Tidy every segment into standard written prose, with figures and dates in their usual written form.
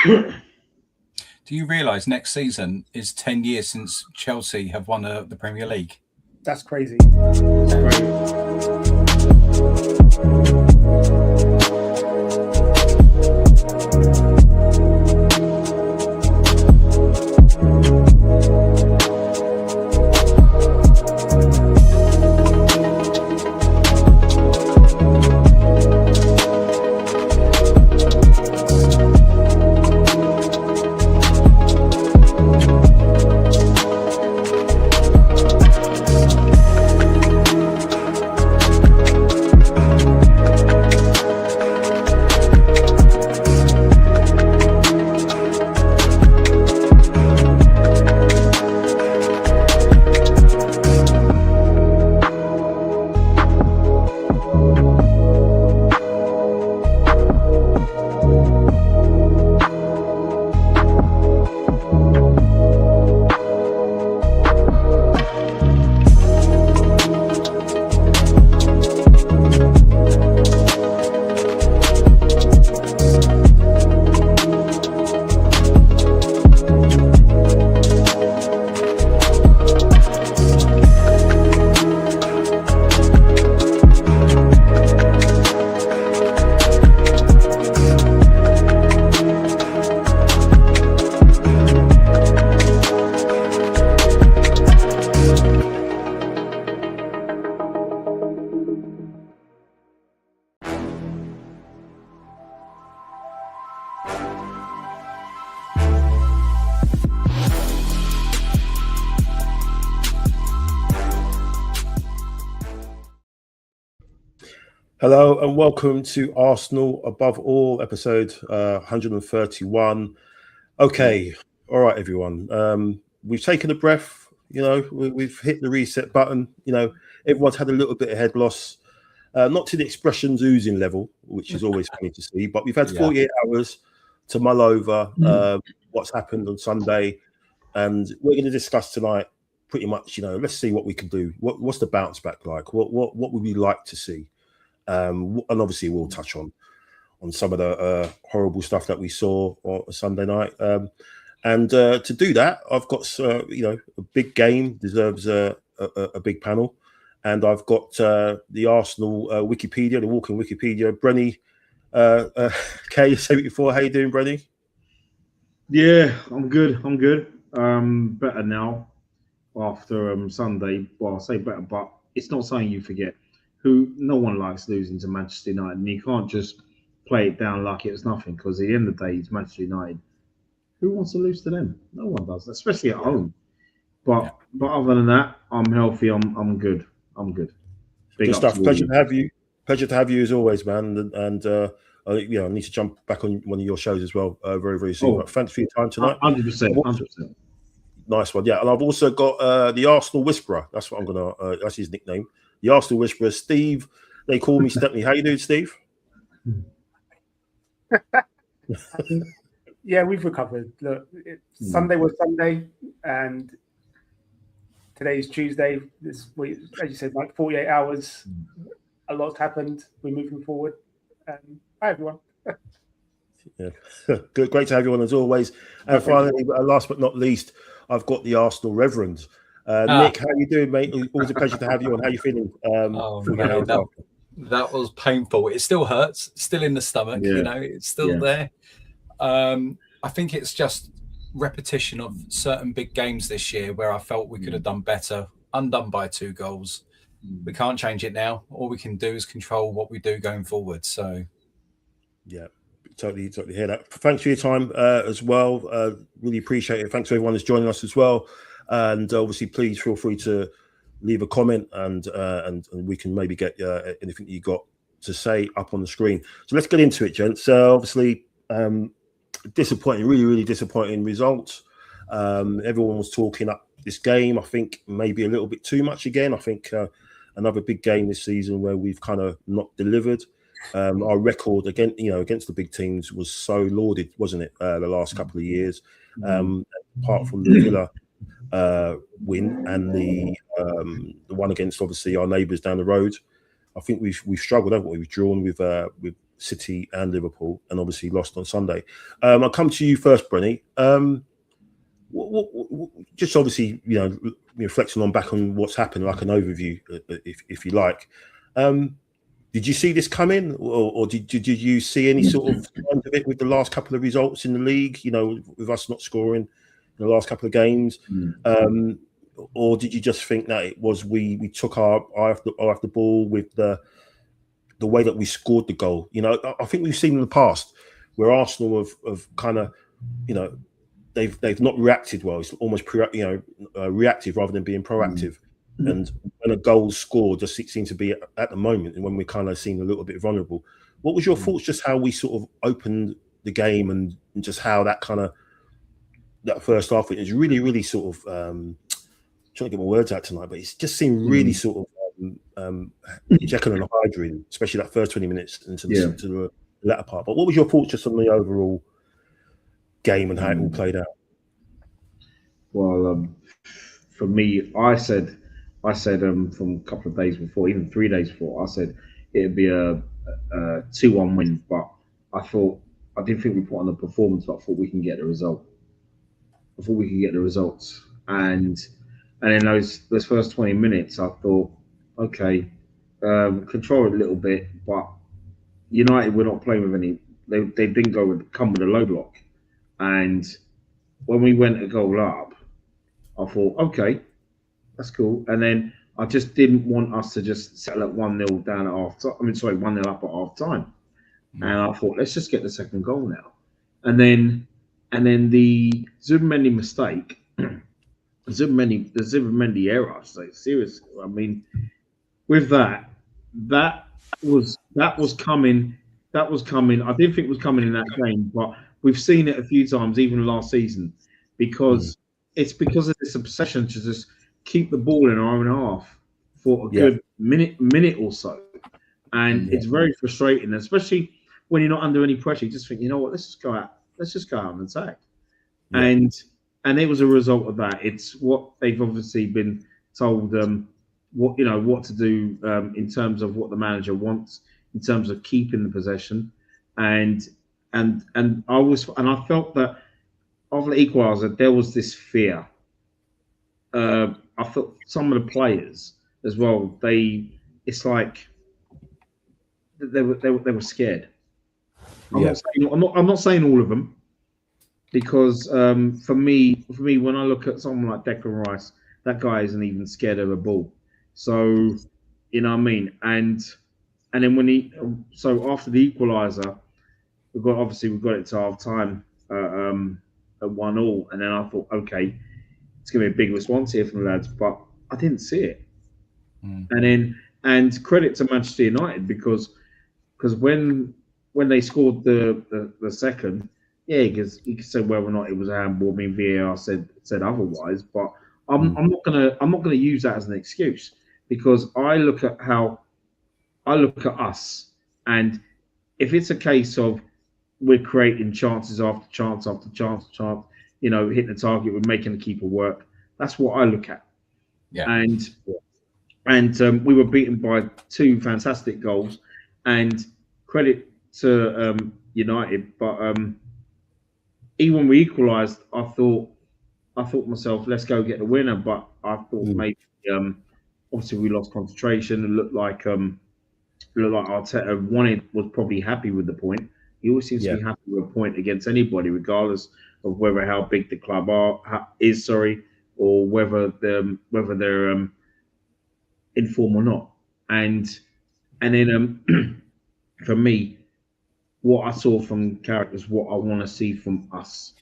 Do you realise next season is 10 years since Chelsea have won the Premier League? That's crazy. Hello and welcome to Arsenal Above All, episode 131. Okay, all right, everyone. We've taken a breath. We've hit the reset button. Everyone's had a little bit of head loss, not to the expressions oozing level, which is always funny to see, but we've had 48 hours to mull over what's happened on Sunday, and we're going to discuss tonight. Pretty much, let's see what we can do. What's the bounce back like? What would we like to see? And obviously we'll touch on some of the horrible stuff that we saw on Sunday night. And to do that, I've got a big game deserves a big panel, and I've got the Arsenal Wikipedia, the walking Wikipedia. Brenny, K74, how you doing, Brenny? Yeah, I'm good. Better now after Sunday. Well, I say better, but it's not something you forget. No one likes losing to Manchester United, and you can't just play it down like it was nothing, because at the end of the day, it's Manchester United. Who wants to lose to them? No one does, especially at home. But other than that, I'm healthy. I'm good. Good stuff. Pleasure to have you. Pleasure to have you as always, man. And I need to jump back on one of your shows as well very, very soon. But thanks for your time tonight. 100%. Nice one. Yeah, and I've also got the Arsenal Whisperer. That's what I'm gonna. That's his nickname. The Arsenal Whisperer, Steve. They call me Stepney. How you doing, Steve? Yeah, we've recovered. Look, Sunday was Sunday, and today is Tuesday. This week, as you said, like 48 hours. A lot's happened. We're moving forward. Hi, everyone. Yeah, good. Great to have you on as always. And finally, last but not least, I've got the Arsenal Reverend. Nick, how you doing, mate? Always a pleasure to have you on. How you feeling? That was painful. It still hurts. Still in the stomach. It's still there. I think it's just repetition of certain big games this year where I felt we could have done better. Undone by 2 goals. We can't change it now. All we can do is control what we do going forward. So, yeah. Totally hear that. Thanks for your time as well. Really appreciate it. Thanks to everyone who's joining us as well. And obviously, please feel free to leave a comment, and we can maybe get anything that you got to say up on the screen. So let's get into it, gents. So obviously, disappointing, really, really disappointing results. Everyone was talking up this game. I think maybe a little bit too much again. I think another big game this season where we've kind of not delivered. Our record against the big teams was so lauded, wasn't it? The last couple of years, apart from the Villa win and the one against obviously our neighbours down the road. I think we've struggled, haven't we? We've drawn with City and Liverpool, and obviously lost on Sunday. I'll come to you first, Brenny. Just obviously, reflecting on back on what's happened, like an overview, if you like. Did you see this coming, or did you see any sort of signs of it with the last couple of results in the league? With us not scoring in the last couple of games, or did you just think that it was we took our eye off the ball with the way that we scored the goal? I think we've seen in the past where Arsenal have kind of, they've not reacted well. It's almost reactive rather than being proactive. And when a goal's scored, just seems to be at the moment, and when we're kind of seen a little bit vulnerable. What was your thoughts, just how we sort of opened the game and just how that kind of that first half is really, really sort of trying to get my words out tonight, but it just seemed really sort of Jekyll and Hyde, especially that first 20 minutes into the latter part. But what was your thoughts just on the overall game and how it all played out? Well, for me, I said from a couple of days before, even 3 days before, I said it'd be a 2-1 win. But I didn't think we put on the performance, but I thought we can get the result. I thought we could get the results, and in those first 20 minutes, I thought, okay, control it a little bit, but United were not playing with any. They didn't come with a low block, and when we went a goal up, I thought, okay, that's cool. And then I just didn't want us to just settle at 1-0 down at half time. 1-0 up at half time. And I thought, let's just get the second goal now. And then the Zubimendi mistake, the Zubimendi error, I say, seriously. I mean, with that was coming. That was coming. I didn't think it was coming in that game, but we've seen it a few times, even last season, because it's because of this obsession to just keep the ball in our own half for a good minute or so. And it's very frustrating, especially when you're not under any pressure. You just think, let's just go out and attack. Yeah. And it was a result of that. It's what they've obviously been told what to do in terms of what the manager wants in terms of keeping the possession. And I felt that after the equaliser, there was this fear. I felt some of the players as well. It's like they were scared. I'm not saying all of them, because for me, when I look at someone like Declan Rice, that guy isn't even scared of a ball. So you know what I mean. And then after the equaliser, we got it to half time at 1-1, and then I thought, okay, it's going to be a big response here from the lads, but I didn't see it. And credit to Manchester United, because when they scored the second, because you could say whether or not it was a handball. I mean, VAR said otherwise, but I'm not gonna use that as an excuse, because I look at us, and if it's a case of we're creating chances after chance after chance, hitting the target, we're making the keeper work. That's what I look at. Yeah. And we were beaten by 2 fantastic goals, and credit to United. But even when we equalised, I thought myself, let's go get the winner. But I thought maybe obviously we lost concentration. It looked like Arteta was probably happy with the point. He always seems to be happy with a point against anybody, regardless of how big the club is, or whether they're in form or not. And then for me, what I saw from characters, what I want to see from us,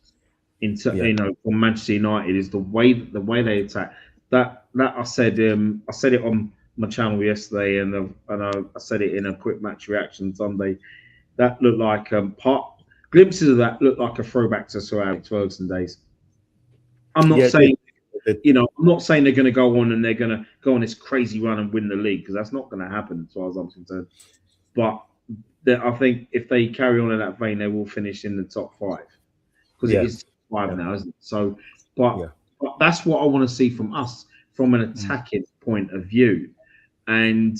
from Manchester United, is the way they attack. That I said it on my channel yesterday, and I said it in a quick match reaction Sunday. That looked like glimpses of that looked like a throwback to Sir Alex Ferguson days. I'm not saying they're going to go on and they're going to go on this crazy run and win the league, because that's not going to happen as far as I'm concerned. But I think if they carry on in that vein, they will finish in the top 5, because it is 5 now, isn't it? So, but that's what I want to see from us from an attacking point of view, and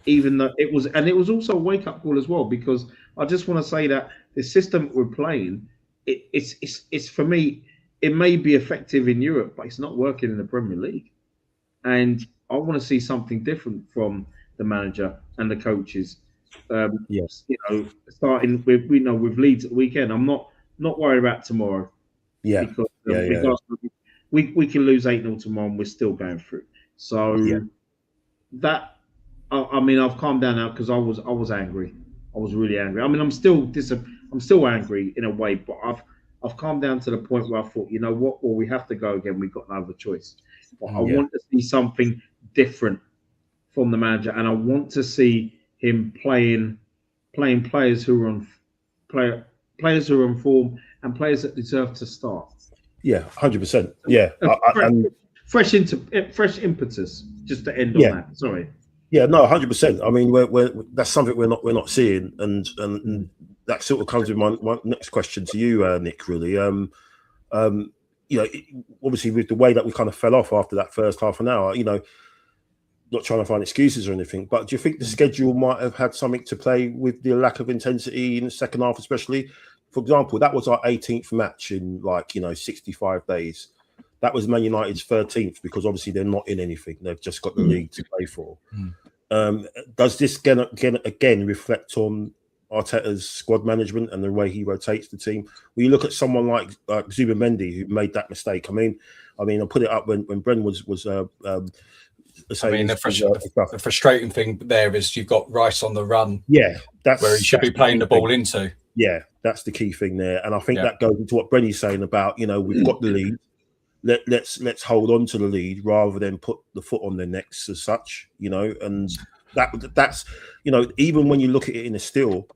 even though it was also a wake up call as well, because I just want to say that the system we're playing, it's for me, it may be effective in Europe, but it's not working in the Premier League. And I want to see something different from the manager and the coaches. Yes, starting with with Leeds at the weekend. I'm not worried about tomorrow. Yeah, because we can lose 8-0 tomorrow and we're still going through. So that I mean, I've calmed down now because I was angry. I was really angry. I mean, I'm still angry in a way, but I've calmed down to the point where I thought, you know what? Well, we have to go again. We've got no other choice. But I want to see something different from the manager, and I want to see him playing players who are on players who are in form and players that deserve to start. Yeah, 100%. Yeah, fresh impetus. Just to end on that. Sorry. Yeah, no, 100%. I mean, that's something we're not seeing, and that sort of comes with my next question to you, Nick. Really, obviously with the way that we kind of fell off after that first half an hour, not trying to find excuses or anything, but do you think the schedule might have had something to play with the lack of intensity in the second half, especially? For example, that was our 18th match in 65 days. That was Man United's 13th, because obviously they're not in anything. They've just got the league to play for. Does this again reflect on Arteta's squad management and the way he rotates the team? When you look at someone like Zubimendi, who made that mistake, I mean, I put it up when Bren was saying. The frustrating thing there is you've got Rice on the run. Yeah, that's where he should be playing the ball into. Yeah, that's the key thing there, and I think that goes into what Brenny's saying about we've got the lead. Let's hold on to the lead rather than put the foot on their necks as such, and that's even when you look at it in a still,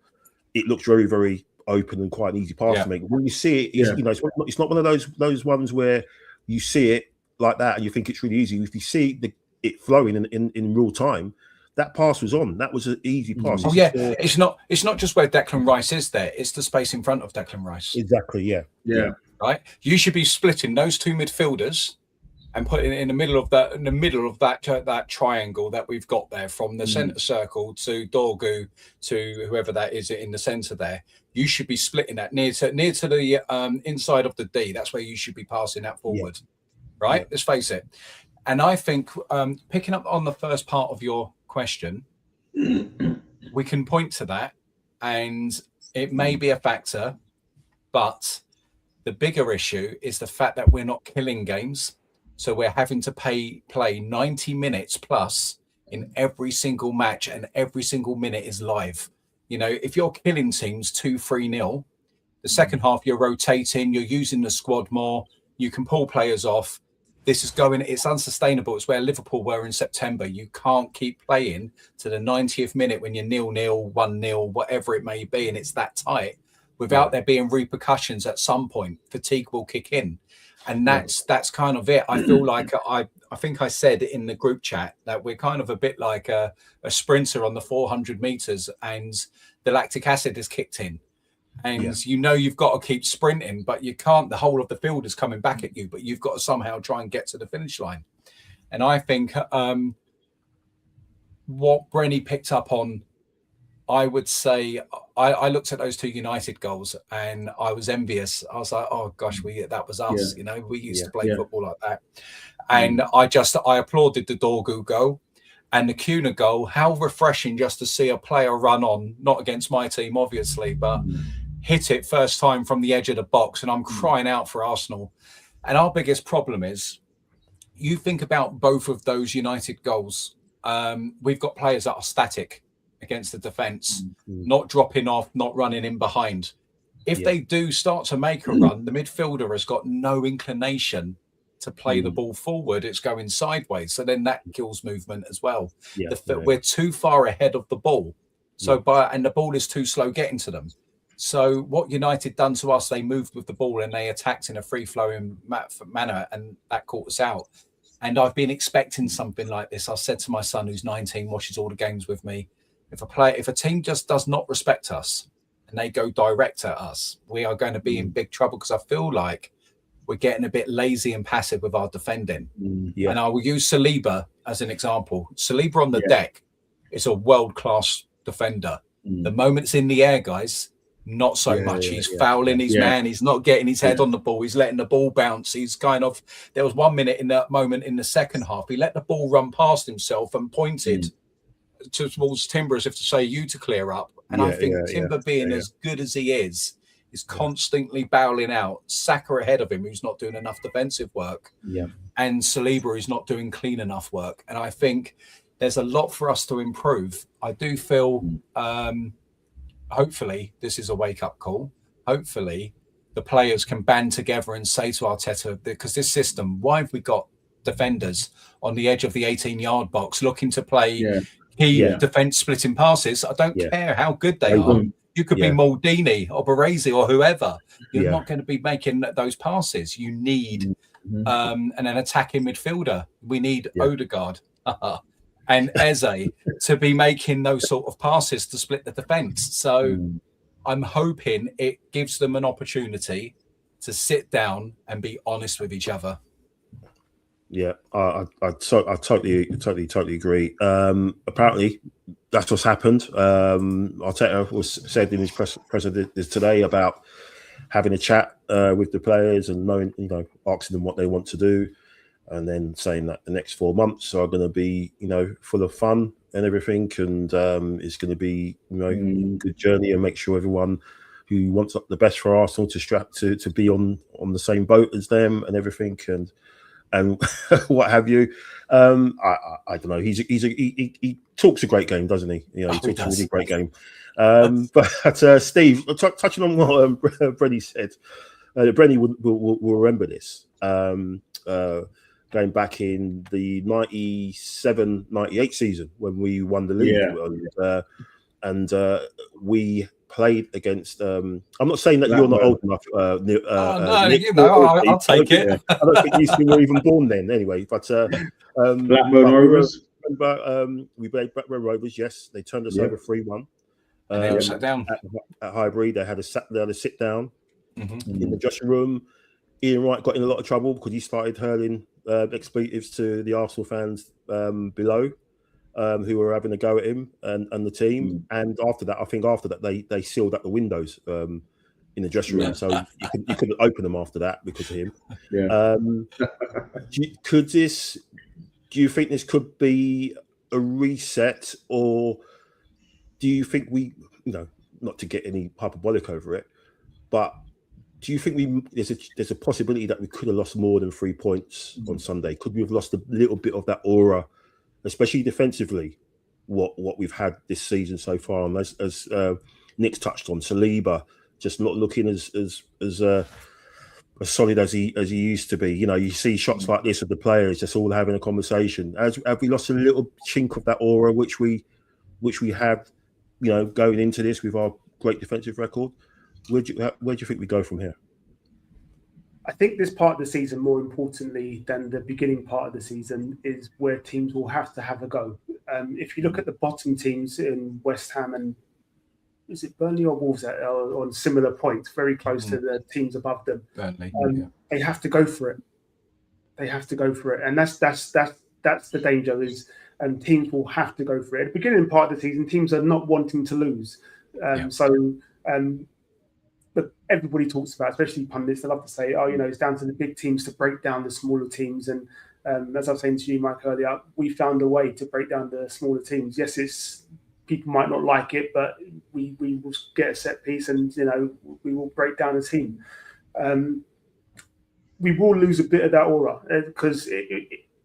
it looks very, very open and quite an easy pass to make. When you see it, it's not one of those ones where you see it like that and you think it's really easy. If you see it flowing in real time, that pass was on. That was an easy pass. It's not just where Declan Rice is there. It's the space in front of Declan Rice. Exactly. Yeah. Right. You should be splitting those two midfielders and putting it in the middle of that triangle that we've got there, from the centre circle to Dorgu to whoever that is in the centre there. You should be splitting that near to the inside of the D. That's where you should be passing that forward. Right. Let's face it. And I think picking up on the first part of your question, we can point to that, and it may be a factor, but the bigger issue is the fact that we're not killing games. So we're having to play 90 minutes plus in every single match, and every single minute is live. If you're killing teams 2-3-0, the second half you're rotating, you're using the squad more, you can pull players off. It's unsustainable. It's where Liverpool were in September. You can't keep playing to the 90th minute when you're 0-0, 1-0, whatever it may be, and it's that tight, without there being repercussions at some point. Fatigue will kick in. And that's kind of it. I feel like I think I said in the group chat that we're kind of a bit like a sprinter on the 400 meters, and the lactic acid has kicked in. And you've got to keep sprinting, but you can't. The whole of the field is coming back at you, but you've got to somehow try and get to the finish line. And I think what Brenny picked up on, I would say, I looked at those two United goals and I was envious. I was like, oh gosh, that was us. We used to play football like that. And I applauded the Dorgu goal and the Kuna goal. How refreshing just to see a player run on, not against my team, obviously, but hit it first time from the edge of the box. And I'm crying out for Arsenal. And our biggest problem is, you think about both of those United goals. We've got players that are static against the defence, not dropping off, not running in behind. If they do start to make a run, the midfielder has got no inclination to play the ball forward. It's going sideways. So then that kills movement as well. We're too far ahead of the ball. And the ball is too slow getting to them. So what United done to us, they moved with the ball and they attacked in a free-flowing manner, and that caught us out. And I've been expecting something like this. I said to my son, who's 19, watches all the games with me, if a team just does not respect us and they go direct at us, we are going to be in big trouble, because I feel like we're getting a bit lazy and passive with our defending. And I will use Saliba as an example. Saliba on the deck, is a world-class defender. The moment it's in the air, guys, not so much. He's fouling his man. He's not getting his head on the ball. He's letting the ball bounce. He's kind of, there was 1 minute in that moment in the second half, he let the ball run past himself and pointed towards Timber as if to say, you to clear up. And I think Timber being as good as he is constantly bowling out. Saka ahead of him, who's not doing enough defensive work. And Saliba, who's not doing clean enough work. And I think there's a lot for us to improve. I do feel, hopefully, this is a wake-up call. Hopefully, the players can band together and say to Arteta, because this system, why have we got defenders on the edge of the 18-yard box looking to play key defence splitting passes? I don't care how good they are. You could be Maldini or Baresi or whoever. You're not going to be making those passes. You need an attacking midfielder. We need Odegaard and Eze to be making those sort of passes to split the defence. So I'm hoping it gives them an opportunity to sit down and be honest with each other. Yeah, I totally agree. Apparently, that's what's happened. Arteta said in his press today about having a chat with the players and knowing, asking them what they want to do, and then saying that the next 4 months are going to be, full of fun and everything, and it's going to be, a good journey, and make sure everyone who wants the best for Arsenal to be on the same boat as them and everything, and what have you. I don't know. He talks a great game, doesn't he? He talks a really great game. But Steve, touching on what Brenny said, Brenny will remember this. Going back in the 97-98 season when we won the league, and we played against. I'm not saying that you're not old enough. Nick, I'll take it. I don't think you were even born then, anyway. But Blackburn Rovers. We played Blackburn Rovers. Yes, they turned us over 3-1. They all sat down at Highbury. They had a sit down in the dressing room. Ian Wright got in a lot of trouble because he started hurling expletives to the Arsenal fans below, who were having a go at him and the team. And after that, they sealed up the windows in the dressing room, so you couldn't open them after that because of him. Do you think this could be a reset, or do you think we, not to get any hyperbolic over it, but do you think there's a possibility that we could have lost more than 3 points on Sunday? Could we have lost a little bit of that aura, especially defensively, what we've had this season so far? And as Nick's touched on, Saliba just not looking as solid as he used to be. You see shots like this of the players just all having a conversation. Have we lost a little chink of that aura which we have, going into this with our great defensive record? Where do you think we go from here? I think this part of the season, more importantly than the beginning part of the season, is where teams will have to have a go. If you look at the bottom teams in West Ham and is it Burnley or Wolves that are on similar points, very close to the teams above them. Burnley, they have to go for it. They have to go for it, and that's the danger. Is teams will have to go for it. At the beginning part of the season, teams are not wanting to lose. But everybody talks about, especially pundits, they love to say, it's down to the big teams to break down the smaller teams. And as I was saying to you, Mike, earlier, we found a way to break down the smaller teams. Yes, people might not like it, but we will get a set piece and, we will break down a team. We will lose a bit of that aura because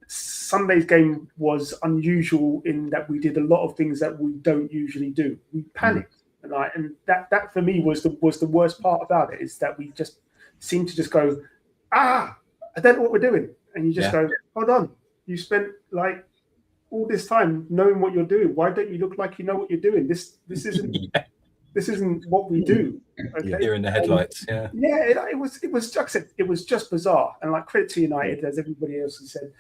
Sunday's game was unusual in that we did a lot of things that we don't usually do. We panicked. And that for me was the worst part about it, is that we just seemed to just go, I don't know what we're doing. And you just go, hold on. You spent all this time knowing what you're doing. Why don't you look like you know what you're doing? This isn't this isn't what we do. Okay? You're in the headlights. It was like I said, it was just bizarre. And credit to United, as everybody else has said,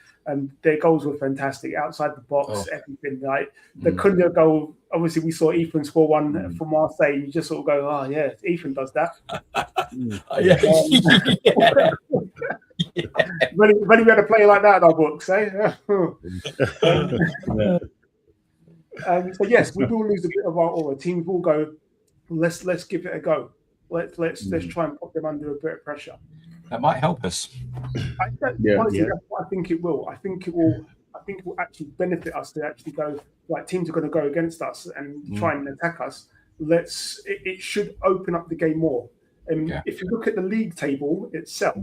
their goals were fantastic, outside the box, everything. The Cunha goal, obviously we saw Ethan score one for Marseille. You just sort of go, Ethan does that. When we had a player like that in our books, eh? So yes, we will lose a bit of our aura. Teams will go, let's give it a go. Let's try and put them under a bit of pressure. That might help us. Honestly, that's what I think it will. I think it will actually benefit us to actually go. Like teams are going to go against us and try and attack us. It should open up the game more. If you look at the league table itself,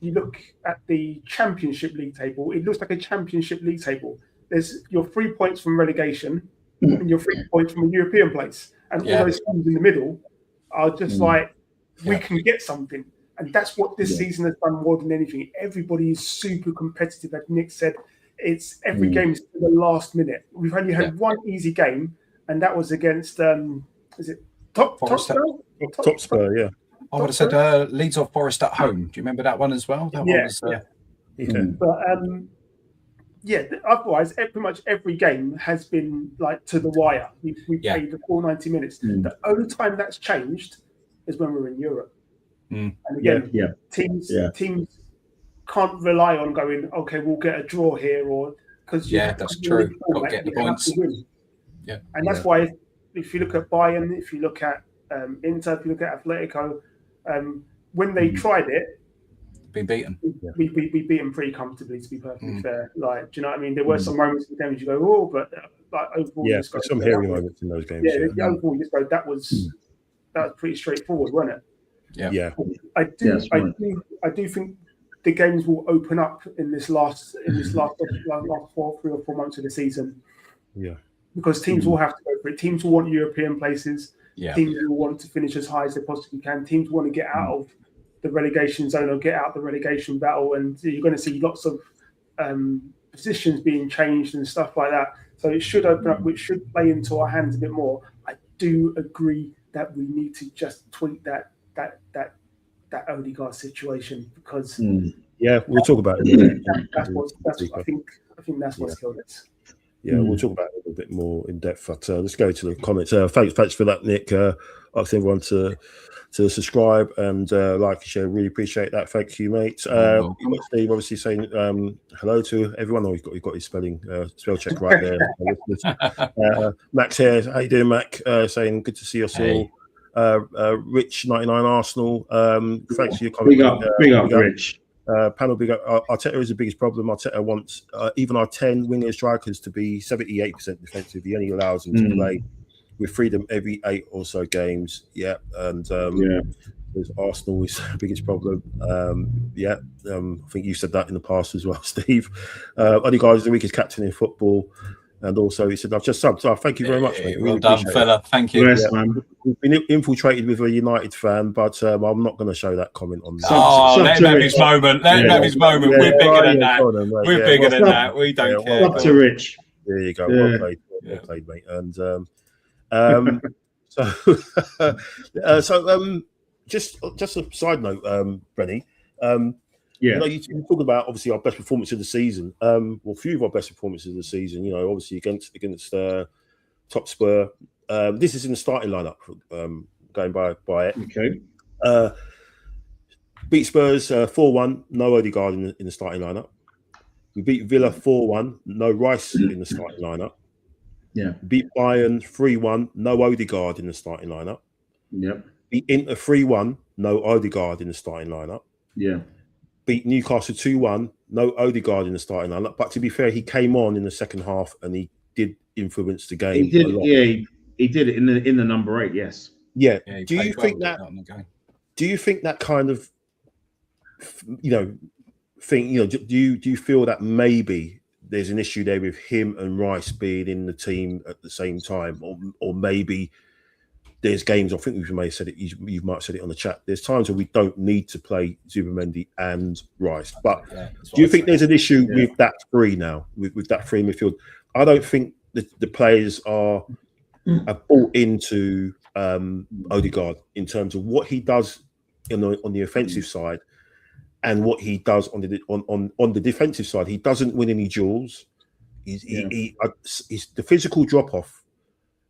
you look at the Championship League table, it looks like a Championship League table. There's your 3 points from relegation and your 3 points from a European place. And all those teams in the middle are just like, we can get something. And that's what this season has done more than anything. Everybody is super competitive. As Nick said, it's every game is to the last minute. We've only had one easy game, and that was against, is it Totspur? Totspur, yeah. I would have said Leeds or Forest at home. Do you remember that one as well? That one was, But otherwise, pretty much every game has been like to the wire. We played the full 90 minutes. The only time that's changed is when we're in Europe. And again, teams can't rely on going, okay, we'll get a draw here, or because that's true. Got to get the points. Yeah, and that's why if you look at Bayern, if you look at Inter, if you look at Atletico, when they tried it, been beaten. We beat them pretty comfortably, to be perfectly fair. Like, do you know what I mean? There were some moments in the games you go, oh, but like overall, some hairy moments in those games. Overall, that was pretty straightforward, wasn't it? Yeah. I do think the games will open up in this last 3 or 4 months of the season. Yeah. Because teams will have to go for it. Teams will want European places. Yeah. Teams will want to finish as high as they possibly can. Teams want to get out of the relegation zone or get out the relegation battle, and you're going to see lots of positions being changed and stuff like that. So it should open up, which should play into our hands a bit more. I do agree that we need to just tweak that Odegaard situation, because we'll talk about it. I think that's what's killed us. Yeah, we'll talk about it a bit more in depth. But let's go to the comments. Thanks for that, Nick. Ask everyone to subscribe and like and share. Really appreciate that. Thank you, mate. Steve obviously saying hello to everyone. Oh, you've got his spell check right there. Max here. How you doing, Mac? Saying good to see us all. Rich 99 Arsenal. Thanks for your comment. Big up, Rich. Panel big up. Arteta is the biggest problem. Arteta wants even our 10 wingers strikers to be 78% defensive. He only allows them to play with freedom every 8 or so games. And Arsenal is the biggest problem. I think you said that in the past as well, Steve. Odegaard is the weakest captain in football. And also, he said, I've just subbed. So thank you very much, mate. Well done, fella. Thank you. Yes, man. We've been infiltrated with a United fan, but I'm not going to show that comment on that. Let him have his moment. Let him have his moment. We're bigger than that. We're bigger than that. We don't care. Up to Rich. There you go. Well played. Well played, mate. And just a side note, Brenny. You know, you talk about obviously our best performance of the season. Well, a few of our best performances of the season. You know, obviously against Totspur. This is in the starting lineup. Going by it. Okay. Beat Spurs 4-1. No Odegaard in the starting lineup. We beat Villa 4-1. No Rice in the starting lineup. Yeah. Beat Bayern 3-1. No Odegaard in the starting lineup. Yep. Beat Inter 3-1. No Odegaard in the starting lineup. Yeah. Beat Newcastle 2-1. No Odegaard in the starting lineup. But to be fair, he came on in the second half and he did influence the game. He did. A lot. Yeah, he did it in the number 8. Yes. Yeah. Do you think that? Do you think that kind of, thing? Do you feel that maybe there's an issue there with him and Rice being in the team at the same time, or maybe there's games, I think we may have said it, you might have said it on the chat, there's times where we don't need to play Zubimendi and Rice. But do you think there's an issue with that three now, with that three midfield? I don't think the players are bought into Odegaard in terms of what he does on the offensive side and what he does on the defensive side. He doesn't win any duels. He's the physical drop-off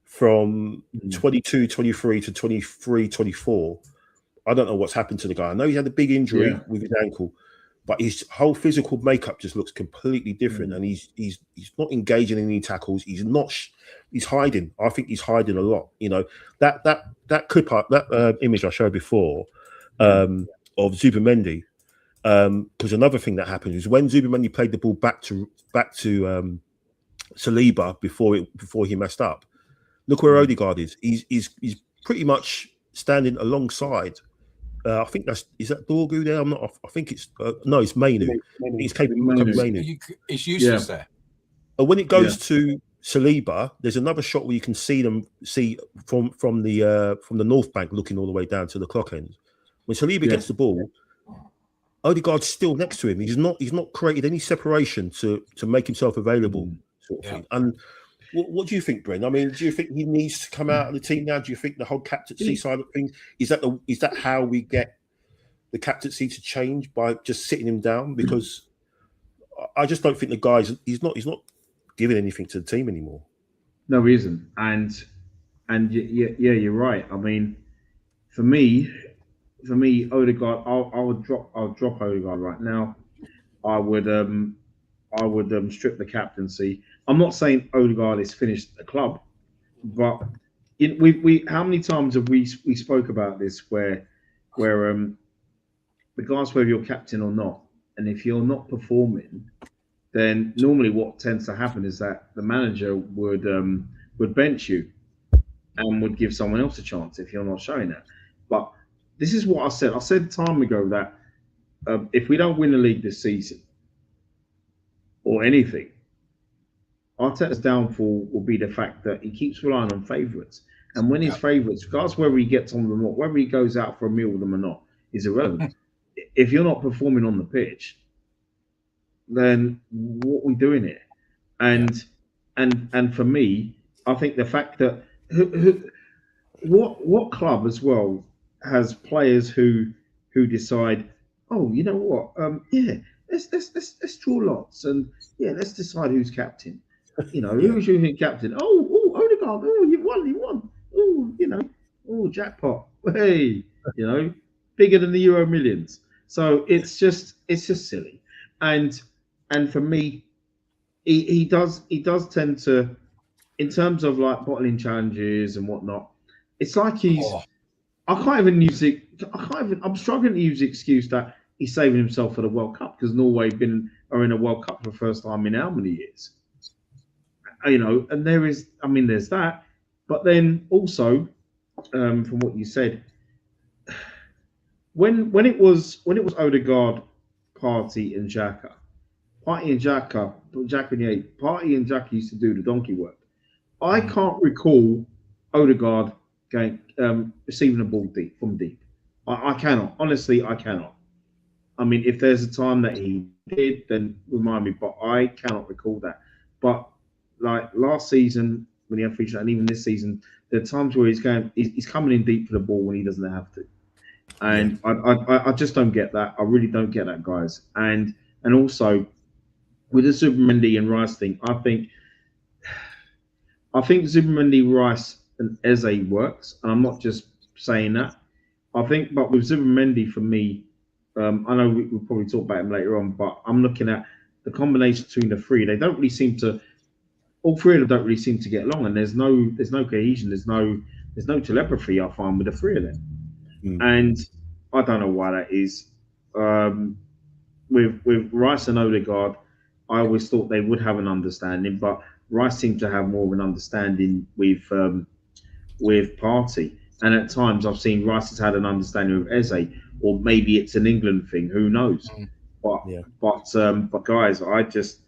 from 22, 23 to 23, 24. I don't know what's happened to the guy. I know he had a big injury with his ankle, but his whole physical makeup just looks completely different, and he's not engaging in any tackles. He's not. He's hiding. I think he's hiding a lot. You know, that clip, that image I showed before of Zubimendi. Because another thing that happened is when Zubimendi played the ball back to Saliba before he messed up. Look where Odegaard is. He's pretty much standing alongside. I think is that Dorgu there? I'm not. I think it's no, it's Mainu. He's capable of Mainu. It's useless there. When it goes to Saliba, there's another shot where you can see from the north bank looking all the way down to the clock end. When Saliba gets the ball, Odegaard's still next to him. He's not created any separation to make himself available, sort of thing. And what do you think, Brent? I mean, do you think he needs to come out of the team now? Do you think the whole captaincy side of things is that how we get the captaincy to change, by just sitting him down? Because I just don't think the guy's he's not giving anything to the team anymore. No, he isn't. And yeah, you're right. I mean, for me, Odegaard, I'll drop Odegaard right now. I would strip the captaincy. I'm not saying Odegaard is finished at the club, but we how many times have we spoke about this where regardless whether you're captain or not, and if you're not performing, then normally what tends to happen is that the manager would bench you and would give someone else a chance if you're not showing that. But this is what I said. I said time ago that if we don't win the league this season or anything, Arteta's downfall will be the fact that he keeps relying on favourites. And when his favourites, regardless whether he gets on them or not, whether he goes out for a meal with them or not, is irrelevant. If you're not performing on the pitch, then what are we doing here? And for me, I think the fact that what club as well has players who decide, oh, you know what, let's draw lots and let's decide who's captain. You know, who's your captain? Oh, Odegaard. Oh, you won. Oh, jackpot. Hey, bigger than the Euro Millions. So it's just silly. And for me, he does tend to, in terms of like bottling challenges and whatnot, it's like he's. I'm struggling to use the excuse that he's saving himself for the World Cup because Norway are in a World Cup for the first time in how many years? And there's that, but then also, from what you said, when it was Odegaard, Partey and Xhaka, Partey and Xhaka used to do the donkey work. I can't recall Odegaard going receiving a ball from deep. I cannot. Honestly, I cannot. I mean, if there's a time that he did, then remind me. But I cannot recall that. But like last season when he had featured, and even this season, there are times where he's coming in deep for the ball when he doesn't have to. And I just don't get that. I really don't get that, guys. And also with the Zubimendi and Rice thing, I think Zubimendi, Rice, and Eze works, and I'm not just saying that. I think, but with Zubimendi, for me, I know we'll probably talk about him later on, but I'm looking at the combination between the three. They don't really seem to. All three of them don't really seem to get along, and there's no cohesion. There's no telepathy. I find with the three of them, and I don't know why that is. With Rice and Odegaard, I always thought they would have an understanding, but Rice seemed to have more of an understanding with Partey, and at times I've seen Rice has had an understanding with Eze, or maybe it's an England thing. Who knows? But guys, I just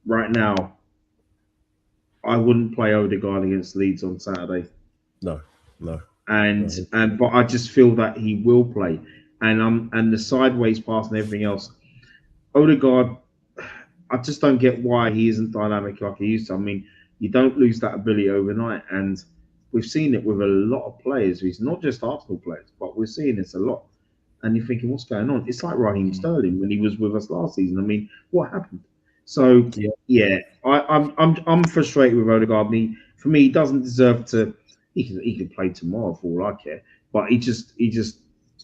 right now I wouldn't play Odegaard against Leeds on Saturday. No. But I just feel that he will play, and the sideways pass and everything else. Odegaard, I just don't get why he isn't dynamic like he used to. I mean, you don't lose that ability overnight, and we've seen it with a lot of players. It's not just Arsenal players, but we're seeing this a lot. And you're thinking, what's going on? It's like Raheem Sterling when he was with us last season. I mean, what happened? So I'm frustrated with Odegaard. For me, he doesn't deserve to. He could play tomorrow for all I care, but he just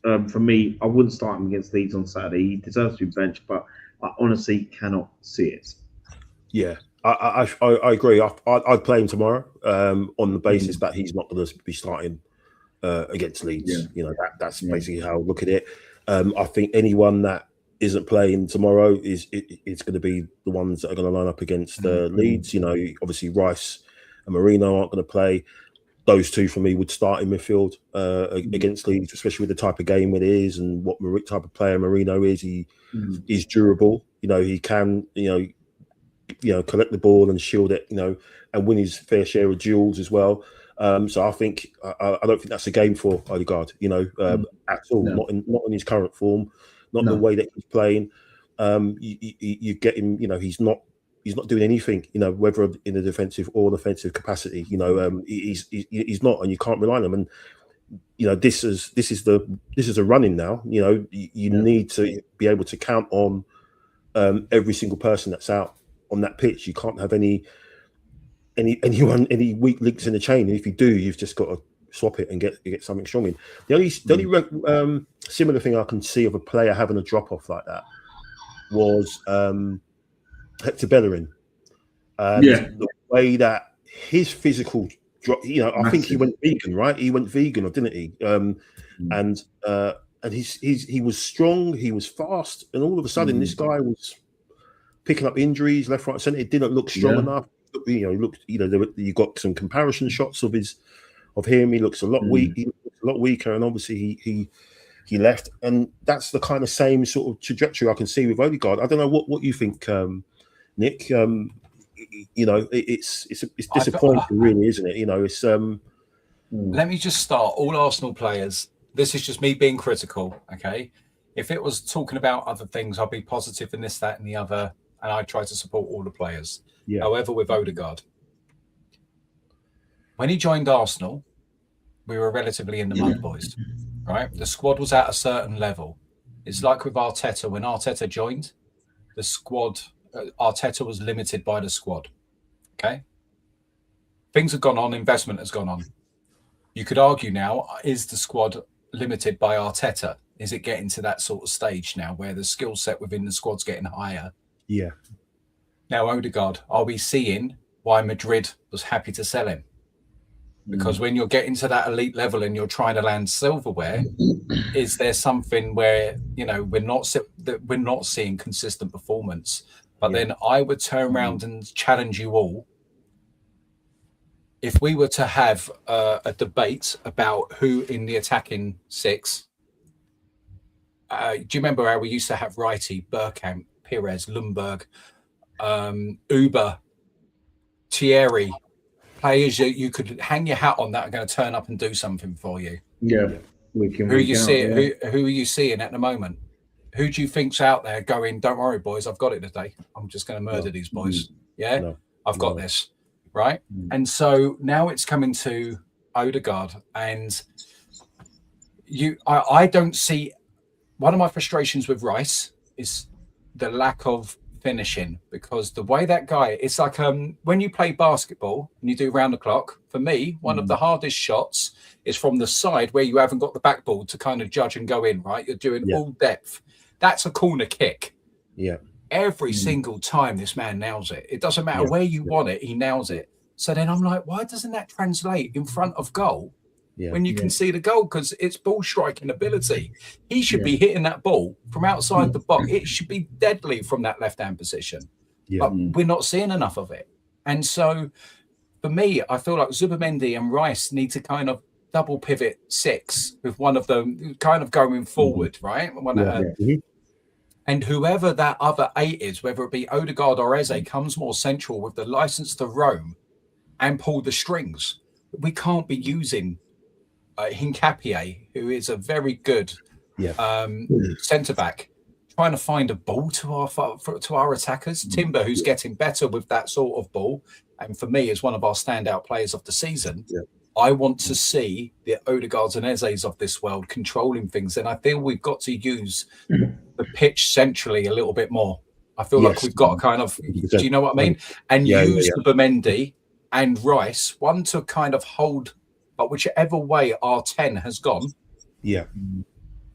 for me, I wouldn't start him against Leeds on Saturday. He deserves to be benched, but I honestly cannot see it. Yeah, I agree. I'd play him tomorrow on the basis that he's not going to be starting against Leeds. Yeah. You know, that's basically how I look at it. I think anyone that isn't playing tomorrow it's going to be the ones that are going to line up against Leeds. You know, obviously Rice and Marino aren't going to play. Those two for me would start in midfield against Leeds, especially with the type of game it is and what type of player Marino is. He is durable. You know, he can collect the ball and shield it. You know, and win his fair share of duels as well. So I think I don't think that's a game for Odegaard. You know, at all. No. Not in his current form, not the way that he's playing. You get him. You know, he's not doing anything. You know, whether in a defensive or offensive capacity. You know, he's not, and you can't rely on him. And you know, this is a running now. You know, you need to be able to count on every single person that's out on that pitch. You can't have any weak links in the chain. And if you do, you've just got to swap it and get something strong in. The only similar thing I can see of a player having a drop off like that was Hector Bellerin. The way that his physical drop, you know, I think he went vegan, right? He went vegan, or didn't he? And he was strong, he was fast, and all of a sudden this guy was picking up injuries left, right, centre. It didn't look strong enough. You know, he looked. You know, you got some comparison shots of him. He looks a lot weak. He looks a lot weaker, and obviously he left. And that's the kind of same sort of trajectory I can see with Odegaard. I don't know what you think, Nick. You know, it's disappointing, really, isn't it? You know, it's. Let me just start. All Arsenal players. This is just me being critical. Okay, if it was talking about other things, I'd be positive in this, that, and the other, and I try to support all the players. Yeah. However, with Odegaard, when he joined Arsenal, we were relatively in the mud, boys. Right, the squad was at a certain level. It's like with Arteta. When Arteta joined, the squad, Arteta was limited by the squad. Okay, things have gone on. Investment has gone on. You could argue now: is the squad limited by Arteta? Is it getting to that sort of stage now where the skill set within the squad's getting higher? Yeah. Now, Odegaard, are we seeing why Madrid was happy to sell him? Because when you're getting to that elite level and you're trying to land silverware, is there something where, you know, we're not seeing consistent performance? But then I would turn around and challenge you all. If we were to have a debate about who in the attacking six, do you remember how we used to have Wrighty, Bergkamp, Pires, Lundberg, Uber, Thierry, players you could hang your hat on that are going to turn up and do something for you? Yeah. Who are you seeing? Who are you seeing at the moment? Who do you think's out there going, don't worry, boys, I've got it today. I'm just going to murder these boys. Yeah, I've got this. Right. And so now it's coming to Odegaard, and I don't see. One of my frustrations with Rice is the lack of finishing, because the way that guy, it's like when you play basketball and you do round the clock, for me, one of the hardest shots is from the side where you haven't got the backboard to kind of judge and go in, right? You're doing all depth. That's a corner kick. Yeah. Every single time this man nails it. It doesn't matter where you want it, he nails it. So then I'm like, why doesn't that translate in front of goal when you can see the goal? Because it's ball striking ability. He should be hitting that ball from outside the box. It should be deadly from that left-hand position. But we're not seeing enough of it. And so for me, I feel like Zubimendi and Rice need to kind of double pivot six with one of them kind of going forward, right? And whoever that other 8 is, whether it be Odegaard or Eze, comes more central with the license to roam and pull the strings. We can't be using Hincapié, who is a very good centre-back, trying to find a ball to our attackers. Timber, who's getting better with that sort of ball, and for me is one of our standout players of the season. I want to see the Odegaards and Ezes of this world controlling things, and I feel we've got to use the pitch centrally a little bit more. I feel like we've got to kind of, do you know what I mean? And use the Zubimendi and Rice, one to kind of hold, but whichever way our 10 has gone,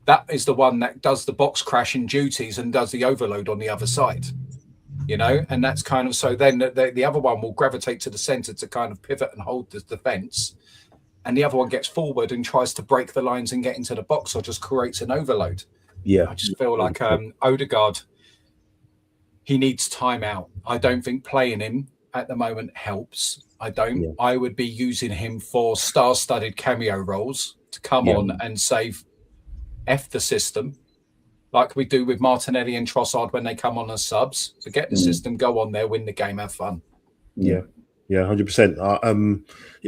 that is the one that does the box crashing duties and does the overload on the other side. You know, and that's kind of, so then the other one will gravitate to the center to kind of pivot and hold the defense, and the other one gets forward and tries to break the lines and get into the box, or just creates an overload. Yeah, I just feel like Odegaard, he needs time out. I don't think playing him at the moment helps. I don't. Yeah. I would be using him for star-studded cameo roles to come on and save F the system, like we do with Martinelli and Trossard when they come on as subs. Forget the system, go on there, win the game, have fun. Yeah, 100%.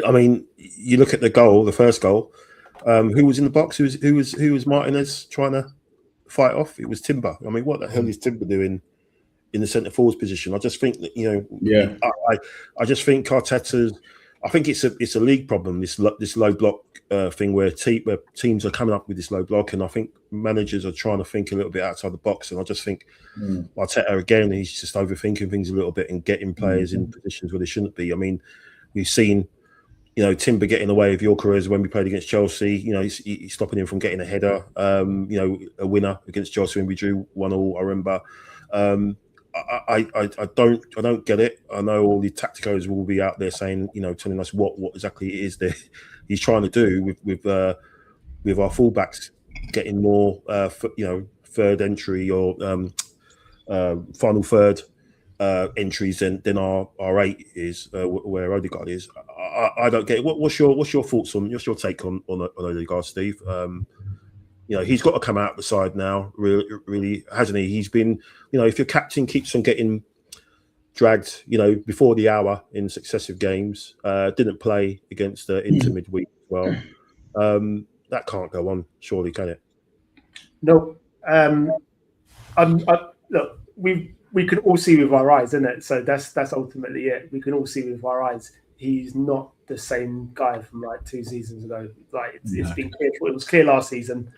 I mean, you look at the goal, the first goal. Who was in the box? Who was Martinez trying to fight off? It was Timber. I mean, what the hell is Timber doing in the centre forwards position? I just think that I just think Arteta's. I think it's a league problem. This low block thing where teams are coming up with this low block, and I think managers are trying to think a little bit outside the box. And I just think Arteta again, he's just overthinking things a little bit and getting players in positions where they shouldn't be. I mean, we've seen Timber getting in the way of Gyökeres when we played against Chelsea. He's stopping him from getting a header. A winner against Chelsea when we drew 1-1. I remember. I don't get it. I know all the tacticos will be out there saying, telling us what exactly it is that he's trying to do with our fullbacks getting more, third entry or final third entries than our 8 is where Odegaard is. I don't get it. What's your thoughts on? What's your take on Odegaard, Steve? He's got to come out the side now, really, hasn't he? He's been, if your captain keeps on getting dragged, before the hour in successive games, didn't play against Inter midweek as well. That can't go on, surely, can it? No. Look, we can all see with our eyes, isn't it? So that's ultimately it. We can all see with our eyes. He's not the same guy from like 2 seasons ago. Like it's been clear. It was clear last season.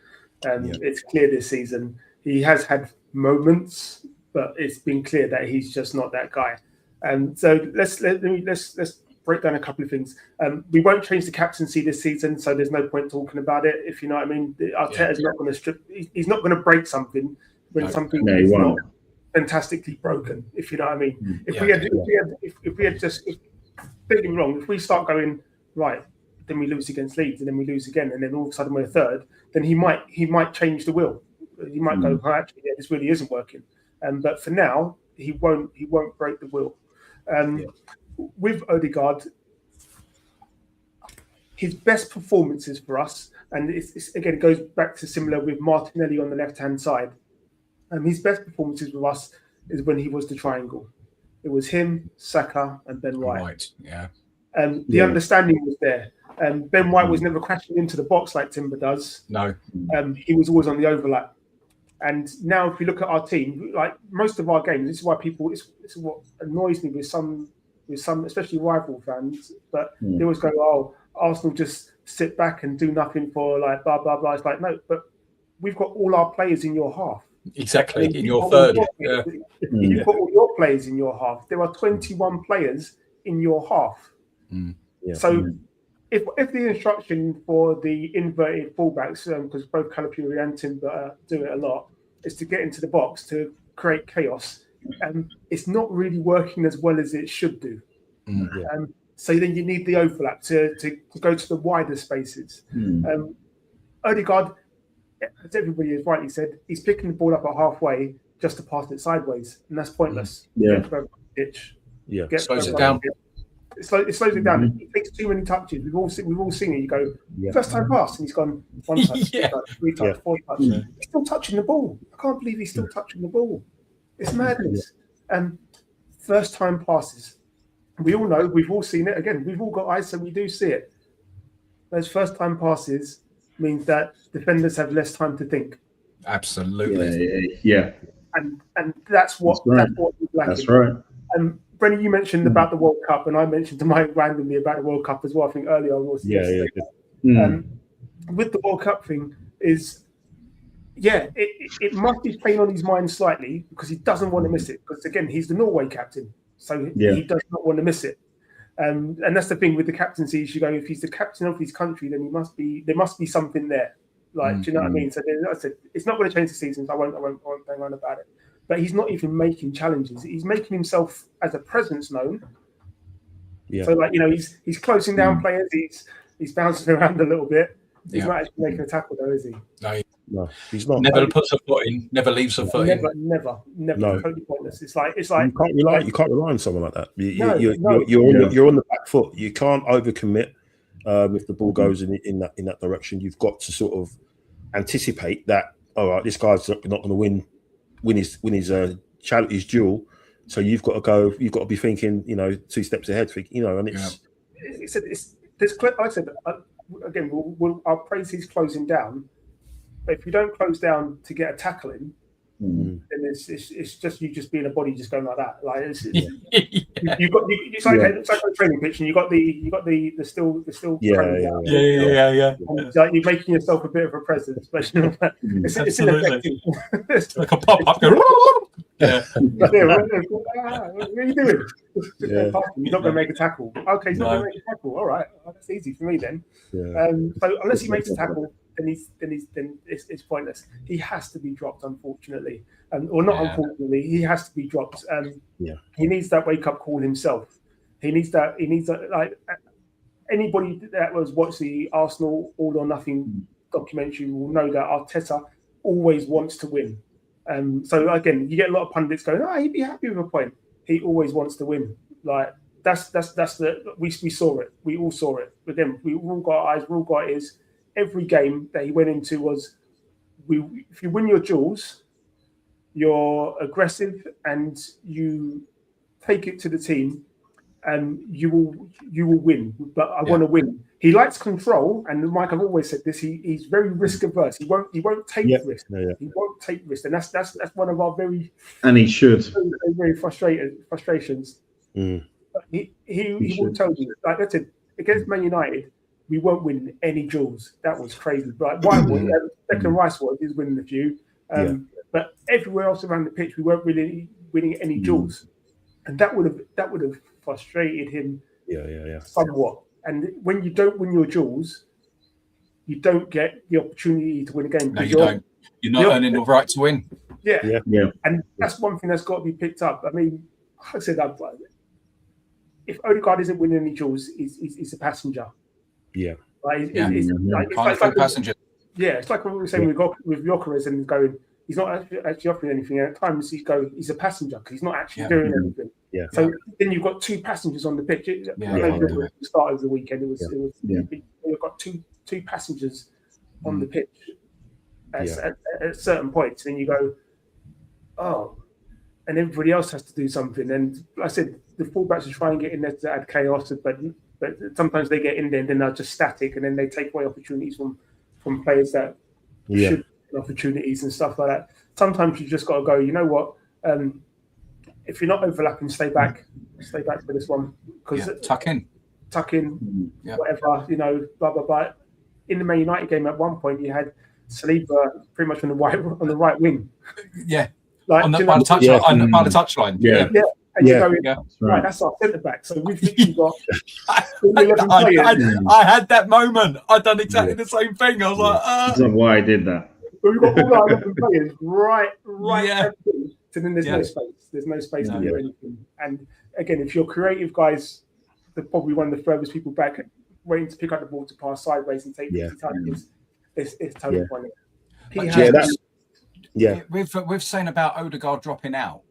It's clear this season. He has had moments, but it's been clear that he's just not that guy. So let's break down a couple of things. We won't change the captaincy this season, so there's no point talking about it. If you know what I mean, Arteta's not going to strip. He's not going to break something when something is not fantastically broken. If you know what I mean. If we had just, don't get me wrong, if we start going right, then we lose against Leeds, and then we lose again, and then all of a sudden we're third, then he might change the will. He might go, oh, actually, this really isn't working. But for now, he won't break the will. With Odegaard, his best performances for us, and it's again, it goes back to similar with Martinelli on the left-hand side. His best performances with us is when he was the triangle. It was him, Saka, and Ben White. The understanding was there. Ben White was never crashing into the box like Timber does. No. He was always on the overlap. And now if you look at our team, like most of our games, this is why people, this is what annoys me with some, especially rival fans, but they always go, oh, Arsenal just sit back and do nothing for like blah, blah, blah. It's like, no, but we've got all our players in your half. Exactly, in your third. You've got all your players in your half. There are 21 players in your half. So if the instruction for the inverted fullbacks, because both Calipari and Timber do it a lot, is to get into the box to create chaos, it's not really working as well as it should do. So then you need the overlap to go to the wider spaces. Odegaard, as everybody has rightly said, he's picking the ball up at halfway just to pass it sideways, and that's pointless. Slows it down. It slows it down. It takes too many touches. We've all seen it. You go first time pass, and he's gone 1 touch, 2 touch, 3 touch, 4 touch. He's still touching the ball. I can't believe he's still touching the ball. It's madness. First time passes. We all know. We've all seen it. Again, we've all got eyes, so we do see it. Those first time passes means that defenders have less time to think. Absolutely. And that's what we're lacking. That's right. Brennan, you mentioned about the World Cup, and I mentioned to Mike randomly about the World Cup as well. I think earlier on was with the World Cup thing is, it must be playing on his mind slightly because he doesn't want to miss it. Because again, he's the Norway captain, so he does not want to miss it. And that's the thing with the captaincy. You go, if he's the captain of his country, then there must be something there. Like, do you know what I mean? So I said it's not going to change the season. So I won't bang on about it. But he's not even making challenges. He's making himself as a presence known. Yeah. So like, you know, he's closing down players. He's bouncing around a little bit. He's not actually making a tackle though, is he? No, he's not. Never puts a foot in. Never leaves a foot in. Never. No. Totally pointless. It's like you can't rely on someone like that. You're on the back foot. You can't overcommit if the ball goes in that direction. You've got to sort of anticipate that. All right, this guy's not going to win his duel. So you've got to go. You've got to be thinking, 2 steps ahead. And like I said, again, I'll praise his closing down. But if you don't close down to get a tackle in, then it's just you just being a body just going like that. Like it's like a training pitch, and you got the still. Yeah. And like you're making yourself a bit of a presence, but it's ineffective. It's like a pop up. Yeah. What are you doing? He's not going to make a tackle. Okay, he's not going to make a tackle. All right, that's easy for me then. Yeah. So unless he makes a tackle, then it's pointless. He has to be dropped, unfortunately, or not unfortunately. He has to be dropped. He needs that wake up call himself. He needs that. Like anybody that was watched the Arsenal All or Nothing documentary will know that Arteta always wants to win. So again, you get a lot of pundits going, he'd be happy with a point. He always wants to win. Like that's we saw it. We all saw it. Again, we all got eyes, we all got ears. Every game that he went into was, if you win your duels, you're aggressive and you take it to the team, and you will win. But I want to win. He likes control, and Mike, I've always said this. He's very risk averse. He won't take risk. He won't take risk, and that's one of our very he should very frustrations. But he will tell you, like I said, against Man United, we won't win any duels. That was crazy. But Whitewood, Declan Rice was winning a few, but everywhere else around the pitch, we weren't really winning any duels, and that would have frustrated him somewhat. And when you don't win your duels, you don't get the opportunity to win a game. No, you don't. You're not earning the right to win. Yeah. And that's one thing that's got to be picked up. I mean, like I said, if Odegaard isn't winning any duels, he's a passenger. It's like what we were saying with Gyökeres and going, he's not actually offering anything. And at times he's a passenger because he's not actually doing anything. Yeah. So then you've got 2 passengers on the pitch. At the start of the weekend, you've got two passengers on the pitch at certain points, and you go, and everybody else has to do something. And like I said, the fullbacks are trying to get in there to add chaos, but sometimes they get in there and then they're just static, and then they take away opportunities from players that should have opportunities and stuff like that. Sometimes you just got to go, you know what? If you're not overlapping, stay back for this one. Because tuck in, whatever, blah blah blah. In the Man United game, at one point, you had Saliba pretty much on the right wing. Yeah, like on the touchline. Yeah. And you're going, right, that's our centre back. So we've literally got 11 players. I had that moment. I'd done exactly the same thing. I was like, that's not why I did that. But we've got all our 11 players right. So then there's no space. There's no space to do anything. And again, if you're creative guys, they're probably one of the furthest people back, waiting to pick up the ball to pass sideways and take 50 touches. It's totally pointless. We've saying about Odegaard dropping out.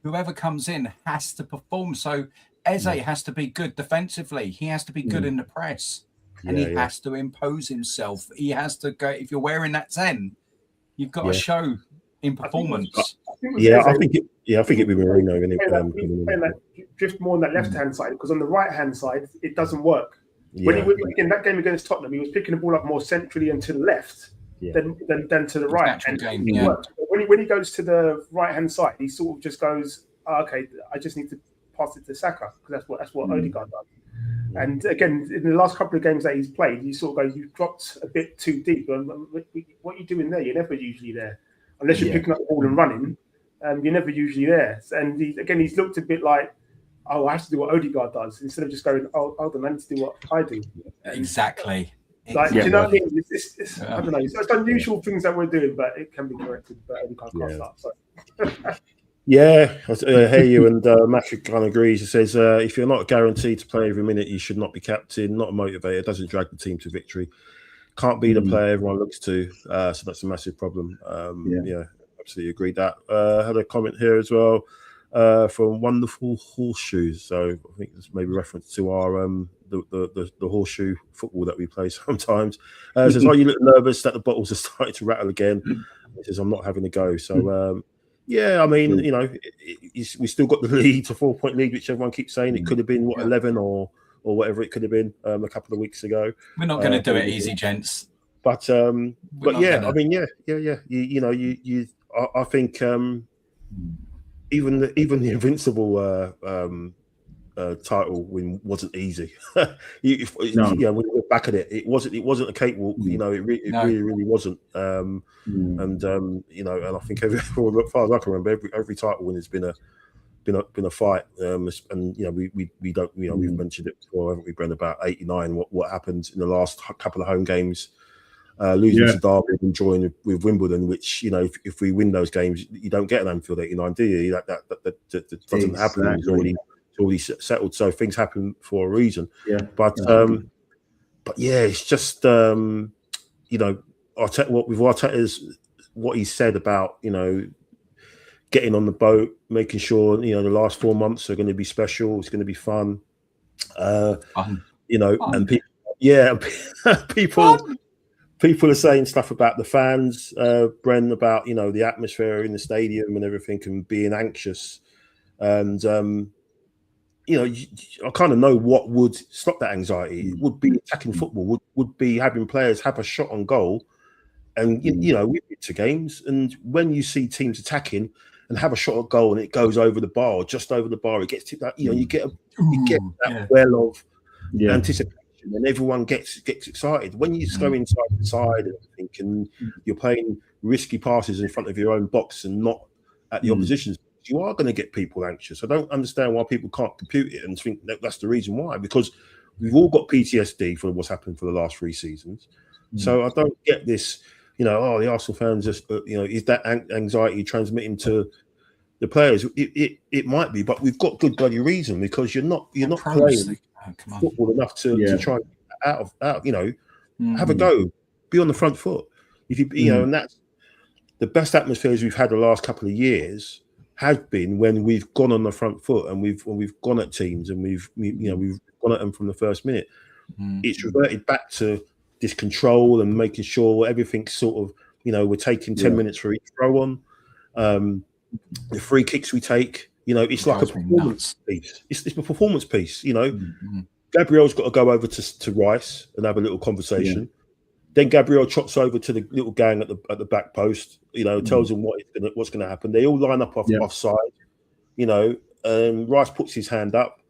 Whoever comes in has to perform. So Eze has to be good defensively. He has to be good in the press. And he has to impose himself. He has to go. If you're wearing that 10, you've got to show in performance. I think it'd be Mourinho. Drift more on that left-hand side, because on the right-hand side, it doesn't work. When he was in that game against Tottenham, he was picking the ball up more centrally and to the left than to the right. And it worked. But when he goes to the right-hand side, he sort of just goes, okay, I just need to pass it to Saka, because that's what Odegaard does. And again, in the last couple of games that he's played, you sort of go, you've dropped a bit too deep. What are you doing there? You're never usually there. Unless you're picking up the ball and running, you're never usually there. And he's looked a bit like, I have to do what Odegaard does, instead of just going, hold on, I need to do what I do. Exactly. Like, do you know what I mean? It's I don't know. It's unusual things that we're doing, but it can be corrected. But we can't start. So. Yeah, I hear you, and Matrick kind of agrees. He says, if you're not guaranteed to play every minute, you should not be captain, not a motivator. It doesn't drag the team to victory. Can't be the player everyone looks to. So that's a massive problem. Yeah, absolutely agree that. Had a comment here as well from Wonderful Horseshoes. So I think this may be reference to our the horseshoe football that we play sometimes. Says, are you a little nervous that the bottles are starting to rattle again? He says, I'm not having a go. So yeah, I mean, you know, we still got the lead, it's a 4-point lead, which everyone keeps saying it could have been 11 or whatever it could have been a couple of weeks ago. We're not going to do it easy, gents. But yeah, I mean, yeah. You know, I think even the Invincible title win wasn't easy. Yeah, when you look back at it, it wasn't a cakewalk. You know, it really wasn't. And you know, and I think as far as I can remember, every title win has been a fight. And you know, we don't, you know, we've mentioned it before, haven't we, Bren, about 89, what happened in the last couple of home games, losing to Derby and drawing with Wimbledon, which, you know, if we win those games, you don't get an Anfield 89, do you? That doesn't happen. It's already settled. So things happen for a reason. Yeah. But yeah, it's just you know, Arteta's what he said about, you know, getting on the boat, making sure, you know, the last 4 months are going to be special. It's going to be fun. You know, and people are saying stuff about the fans, Bren, about, you know, the atmosphere in the stadium and everything, and being anxious. And you know, I kind of know what would stop that anxiety. It would be attacking football. Would be having players have a shot on goal. And you know, we've been to games, and when you see teams attacking and have a shot at goal and it goes over the bar or just over the bar, it gets to that, you know, you get that well of anticipation, and everyone gets excited. When you go inside the side and everything, and you're playing risky passes in front of your own box and not at the opposition's, you are going to get people anxious. I don't understand why people can't compute it and think that that's the reason why, because we've all got PTSD for what's happened for the last 3 seasons. So I don't get this, you know, the Arsenal fans just, you know, is that anxiety transmitting to the players? It might be, but we've got good bloody reason, because you're not playing football enough to try out of, you know, have a go, be on the front foot. If you know, and that's the best atmospheres we've had the last couple of years have been when we've gone on the front foot and we've gone at teams and we've gone at them from the first minute. It's reverted back to this control and making sure everything's sort of, you know, we're taking 10 minutes for each throw on. The free kicks we take, you know, it's like a performance piece. It's a performance piece, you know. Gabriel's got to go over to Rice and have a little conversation. Then Gabriel trots over to the little gang at the back post, you know, tells them what's going to happen. They all line up offside, you know, and Rice puts his hand up,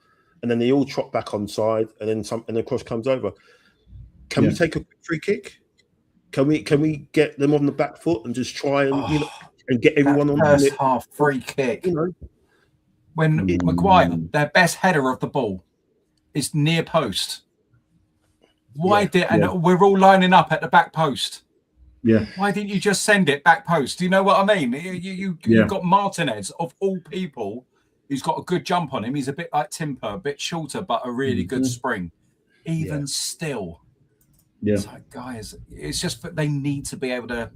and then they all trot back on side, and then the cross comes over. Can we take a free kick? Can we get them on the back foot and just try and you know, and get everyone on the first half free kick? You know, when Maguire, their best header of the ball, is near post. And we're all lining up at the back post. Why didn't you just send it back post? Do you know what I mean? You've got Martinez, of all people, who's got a good jump on him. He's a bit like Timber, a bit shorter, but a really good spring. Even still. It's like, guys, it's just that they need to be able to.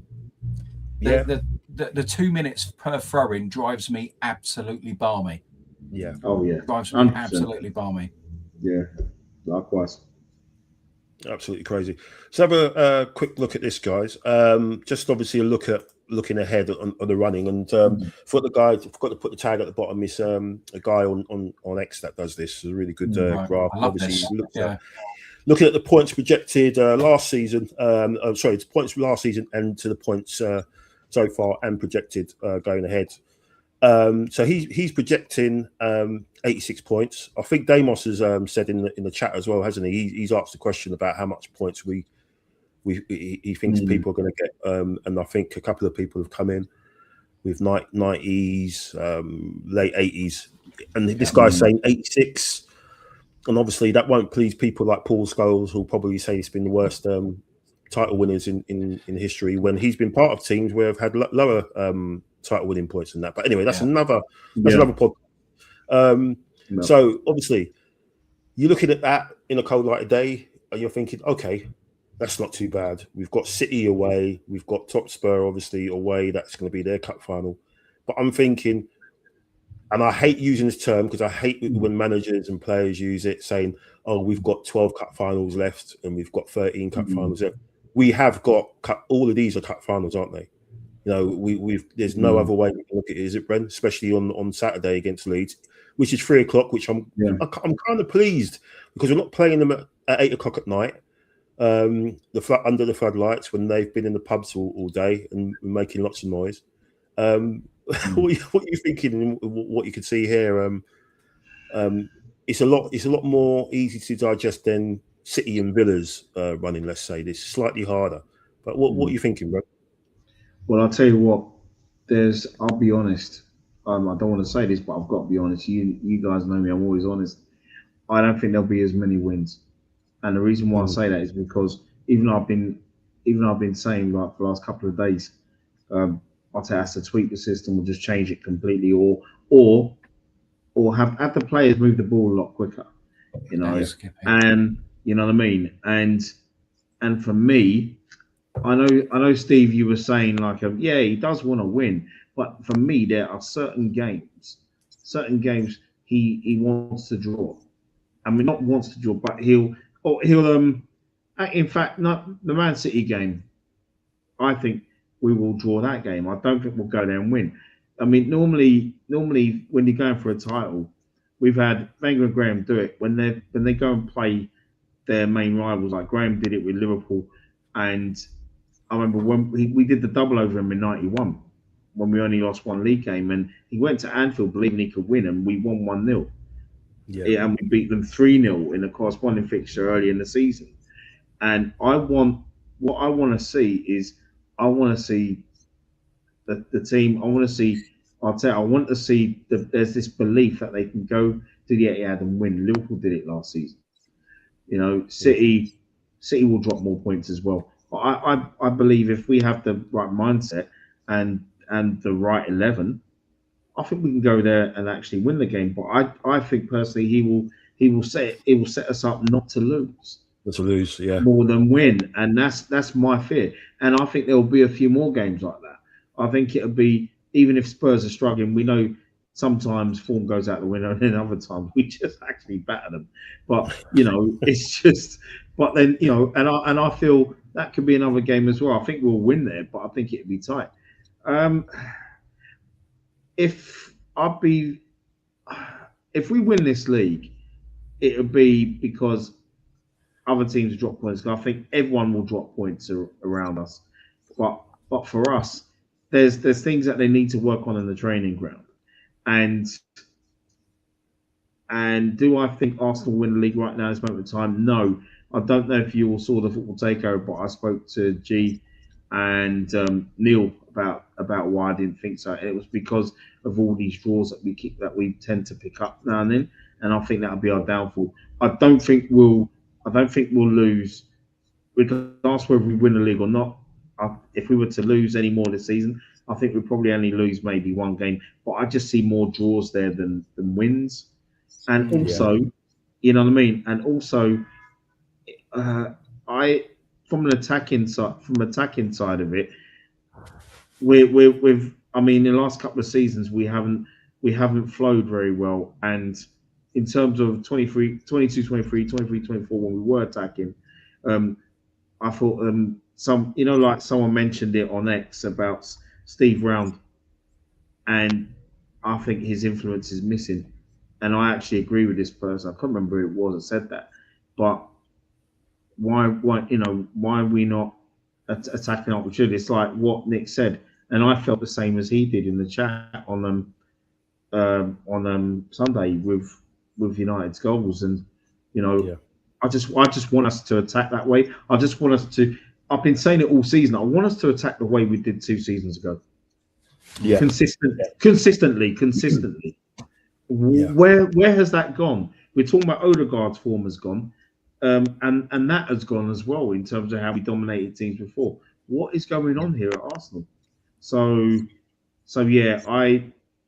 The 2 minutes per throw-in drives me absolutely balmy. Drives me 100%. Absolutely balmy. Likewise. Absolutely crazy. So have a quick look at this, guys. Just obviously looking ahead on the running, and for the guy, I forgot to put the tag at the bottom. Is a guy on X that does this. It's a really good graph. Obviously, looking at the points projected last season. The points last season and to the points so far and projected going ahead. So he's projecting 86 points. I think Damos has said in the chat as well, hasn't he? He's asked a question about how much points he thinks people are going to get, and I think a couple of people have come in with 90s, late 80s, and this guy's saying 86. and obviously that won't please people like Paul Scholes, who'll probably say it's been the worst title winners in history, when he's been part of teams where have had lower title winning points than that. But anyway, that's another podcast. So obviously, you're looking at that in a cold light of day, and you're thinking, okay, that's not too bad. We've got City away, we've got Totspur obviously away. That's going to be their cup final. But I'm thinking, and I hate using this term because I hate when managers and players use it, saying, "Oh, we've got 12 cup finals left and we've got 13 cup finals left." We have got all of these are cup finals, aren't they? You know, we've there's no other way we can look at it, is it, Brent? Especially on Saturday against Leeds, which is 3 o'clock, which I'm kind of pleased because we're not playing them at 8 o'clock at night. Under the floodlights when they've been in the pubs all day and making lots of noise. What are you thinking? What you can see here? It's a lot more easy to digest than City and Villa's running. Let's say this slightly harder. But what are you thinking, bro? Well, I'll tell you what. I'll be honest. I don't want to say this, but I've got to be honest. You guys know me. I'm always honest. I don't think there'll be as many wins. And the reason why I say that is because even though I've been saying like for the last couple of days, I'll say has to tweak the system or just change it completely, or have the players move the ball a lot quicker, you know, and you know what I mean. And for me, I know Steve, you were saying like he does want to win, but for me there are certain games he wants to draw. I mean, not wants to draw, but he'll in fact, not the Man City game. I think we will draw that game. I don't think we'll go there and win. I mean, normally when you're going for a title, we've had Wenger and Graham do it when they go and play their main rivals. Like Graham did it with Liverpool, and I remember when we did the double over him in '91 when we only lost one league game, and he went to Anfield believing he could win, and we won 1-0. Yeah, and we beat them 3-0 in a corresponding fixture early in the season. And what I want to see is the team. I want to see there's this belief that they can go to the Etihad and win. Liverpool did it last season. You know, City will drop more points as well. But I believe if we have the right mindset and the right 11, I think we can go there and actually win the game. But I think personally he will set us up not to lose. More than win, and that's my fear. And I think there will be a few more games like that. I think it'll be, even if Spurs are struggling, we know sometimes form goes out the window, and then other times we just actually batter them. But you know, it's just. But then you know, and I feel that could be another game as well. I think we'll win there, but I think it'd be tight. If we win this league, it'll be because other teams drop points. I think everyone will drop points around us, but for us, there's things that they need to work on in the training ground. And do I think Arsenal win the league right now at this moment in time? No, I don't know if you all saw the Football Takeover, but I spoke to G and Neil about why I didn't think so. It was because of all these draws that we tend to pick up now and then, and I think that'll be our downfall. I don't think we'll lose, regardless whether we win the league or not. If we were to lose any more this season, I think we'd probably only lose maybe one game. But I just see more draws there than wins. And also, you know what I mean? And also, from attacking side of it, I mean, in the last couple of seasons we haven't flowed very well. And in terms of 22, 23, 24, when we were attacking, I thought like someone mentioned it on X about Steve Round, and I think his influence is missing. And I actually agree with this person. I can't remember who it was that said that, but why are we not attacking opportunity? It's like what Nick said, and I felt the same as he did in the chat on Sunday with United's goals. And you know, I just want us to attack that way. I just want us to. I've been saying it all season. I want us to attack the way we did 2 seasons ago. Consistently. Where has that gone? we're talking about Odegaard's form has gone, and that has gone as well in terms of how we dominated teams before. What is going on here at Arsenal? So yeah,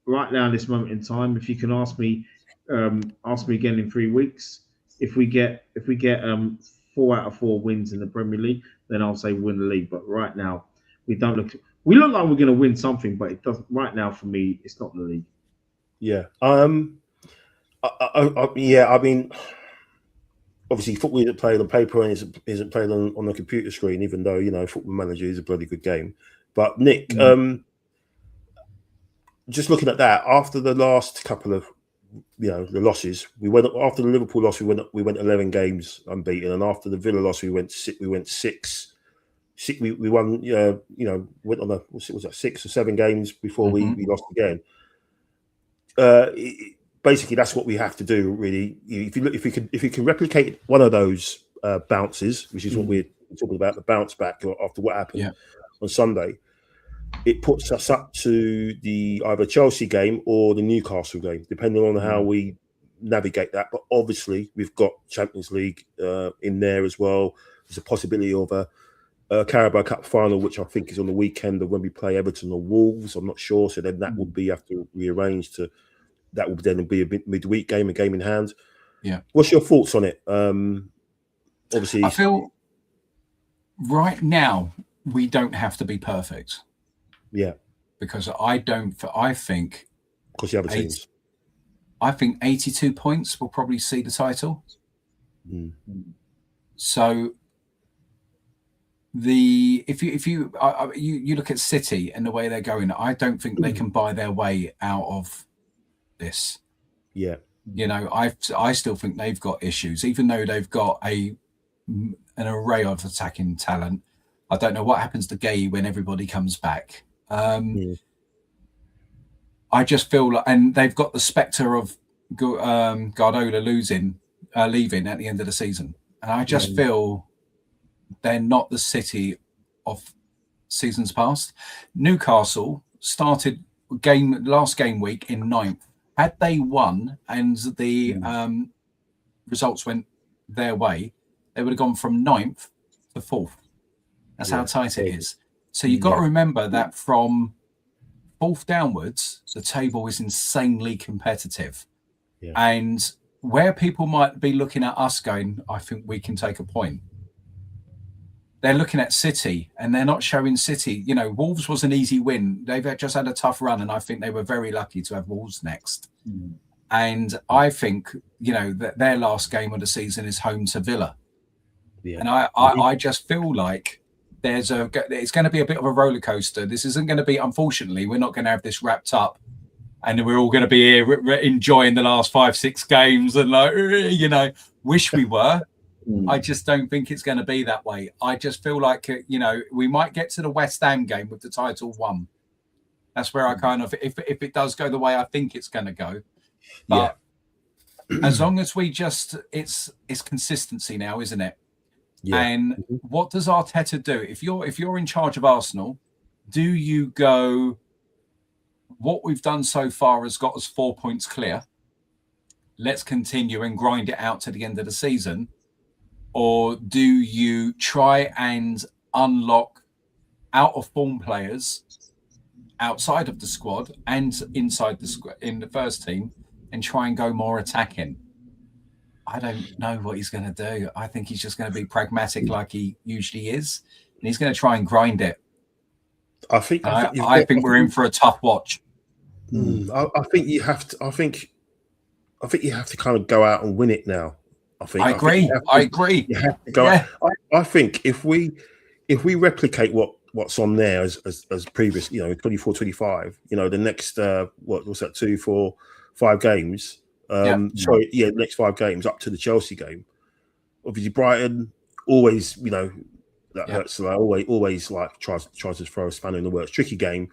right now, this moment in time, if you can ask me again in 3 weeks, if we get 4 out of 4 wins in the Premier League, then I'll say we win the league. But right now, we look like we're going to win something, but it doesn't. Right now, for me, it's not the league. Yeah. I mean, obviously, football isn't played on paper and isn't played on a computer screen, even though, Football Manager is a bloody good game. But Nick, just looking at that, after the last couple of, the losses, we went after the Liverpool loss. We went 11 games unbeaten, and after the Villa loss, we went 6. We won. Went on was that 6 or 7 games before we lost again. Basically, that's what we have to do. Really, if you can replicate one of those bounces, which is what we're talking about, the bounce back after what happened on Sunday, it puts us up to the either Chelsea game or the Newcastle game, depending on how we navigate that. But obviously, we've got Champions League in there as well. There's a possibility of a Carabao Cup final, which I think is on the weekend of when we play Everton or Wolves. I'm not sure. So then that would be have to rearrange to. That will then be a midweek game, a game in hand. Yeah. What's your thoughts on it? Obviously, I feel right now we don't have to be perfect. Yeah. Because I think because the other teams. I think 82 points will probably see the title. So if you look at City and the way they're going, I don't think they can buy their way out of this. Yeah. I still think they've got issues, even though they've got an array of attacking talent. I don't know what happens to Gay when everybody comes back. I just feel like, and they've got the spectre of Guardiola leaving at the end of the season, and I just feel they're not the City of seasons past. Newcastle started last game week in 9th. Had they won and the results went their way, they would have gone from 9th to 4th. That's how tight it is. So you've got to remember that from 4th downwards, the table is insanely competitive. Yeah. And where people might be looking at us going, I think we can take a point. They're looking at City and they're not showing City. Wolves was an easy win. They've just had a tough run, and I think they were very lucky to have Wolves next. And I think, that their last game of the season is home to Villa. Yeah. And I just feel like it's going to be a bit of a roller coaster. This isn't going to be, unfortunately, we're not going to have this wrapped up and we're all going to be here enjoying the last 5-6 games and wish we were. I just don't think it's going to be that way. I just feel like, we might get to the West Ham game with the title won. That's where I kind of, if it does go the way I think it's going to go. But as long as we it's consistency now, isn't it? Yeah. And what does Arteta do? If you're in charge of Arsenal, do you go, what we've done so far has got us 4 points clear. Let's continue and grind it out to the end of the season. Or do you try and unlock out of form players outside of the squad and inside the squad in the first team and try and go more attacking? I don't know what he's going to do. I think he's just going to be pragmatic like he usually is, and he's going to try and grind it. I think we're in for a tough watch. I think you have to. I think you have to kind of go out and win it now. I agree. You have to go out. I think if we replicate what's on there as previous, 24, 25, the next what's that, 2, 4, 5 games. Next 5 games up to the Chelsea game. Obviously, Brighton always, that hurts. Like, always like tries to throw a spanner in the works. Tricky game,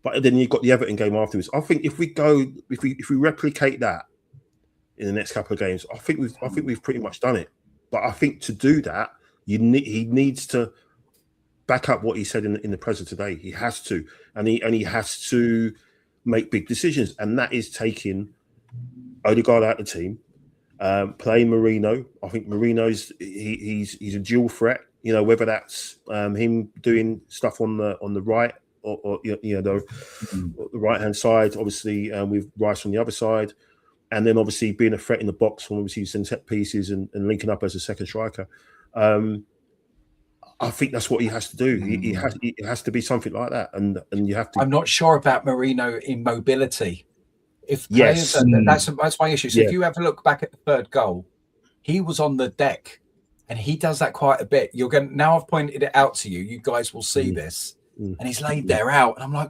but then you've got the Everton game afterwards. I think if we replicate that in the next couple of games, I think we've pretty much done it. But I think to do that, he needs to back up what he said in the presser today. He has to, and he has to make big decisions, and that is taking Odegaard out of the team Playing Merino, I think Merino's he's a dual threat. You know, whether that's him doing stuff on the right or the right hand side, obviously with Rice on the other side, and then obviously being a threat in the box when obviously some set pieces and linking up as a second striker. I think that's what he has to do. It has to be something like that, and you have to. I'm not sure about Merino in mobility. If players, that's my issue. So if you have a look back at the third goal, he was on the deck, and he does that quite a bit. You're going now. I've pointed it out to you. You guys will see this, and he's laid there out, and I'm like,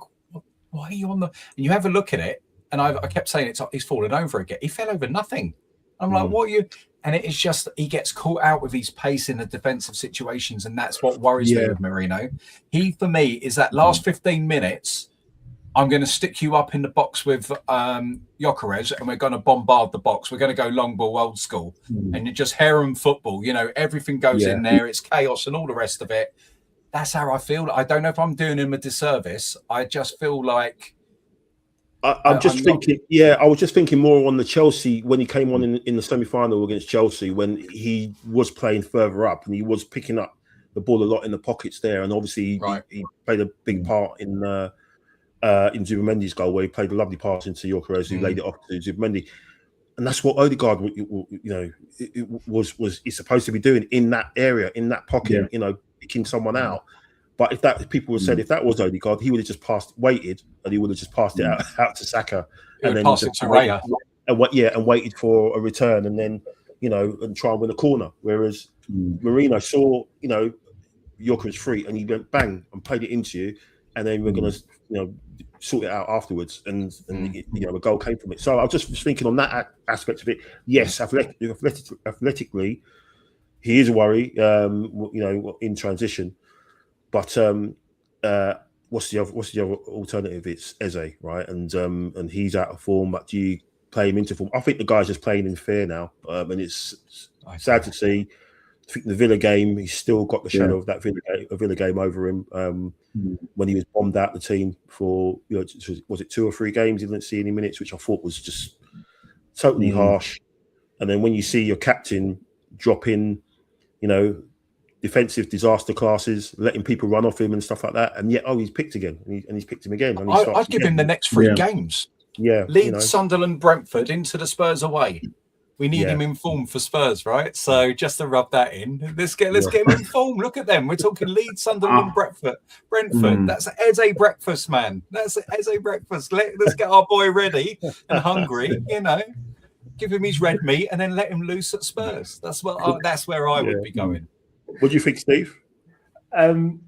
why are you on the? And you have a look at it, and I kept saying he's fallen over again. He fell over nothing. I'm like, what are you? And it is just he gets caught out with his pace in the defensive situations, and that's what worries me with Merino. He, for me, is that last 15 minutes. I'm going to stick you up in the box with Gyökeres, and we're going to bombard the box. We're going to go long ball, old school, and you just harem football. You know, everything goes in there. It's chaos and all the rest of it. That's how I feel. I don't know if I'm doing him a disservice. I just feel like I was just thinking more on the Chelsea when he came on in the semi-final against Chelsea when he was playing further up and he was picking up the ball a lot in the pockets there, and obviously he played a big part in Zubimendi's goal where he played a lovely pass into Gyökeres who laid it off to Zubimendi, and that's what Odegaard, is supposed to be doing in that area, in that pocket, picking someone out. But if people would said if that was Odegaard, he would have just waited, and he would have just passed it out to Saka, and then pass it to Raya, and waited for a return, and then and try and win a corner. Whereas Merino saw Gyökeres free, and he went bang and played it into you, and then we're going to sort it out afterwards, and a goal came from it. So I was just thinking on that aspect of it. Yes, athletically, he is a worry. In transition. But what's the other alternative? It's Eze, right? And he's out of form. But do you play him into form? I think the guy's just playing in fear now, and it's sad to see. I think the Villa game, he's still got the shadow of that Villa game over him. When he was bombed out the team for was it 2 or 3 games? He didn't see any minutes, which I thought was just totally harsh. And then when you see your captain drop in, defensive disaster classes, letting people run off him and stuff like that, and yet he's picked again, and he's picked him again. And I'd give him the next 3 games. Yeah, Leeds, Sunderland, Brentford into the Spurs away. We need him in form for Spurs, right? So just to rub that in, let's get him in form. Look at them. We're talking Leeds, Sunderland, Brentford. That's Eze breakfast, man. That's Eze breakfast. Let's get our boy ready and hungry. Give him his red meat and then let him loose at Spurs. That's where I would be going. What do you think, Steve? I'm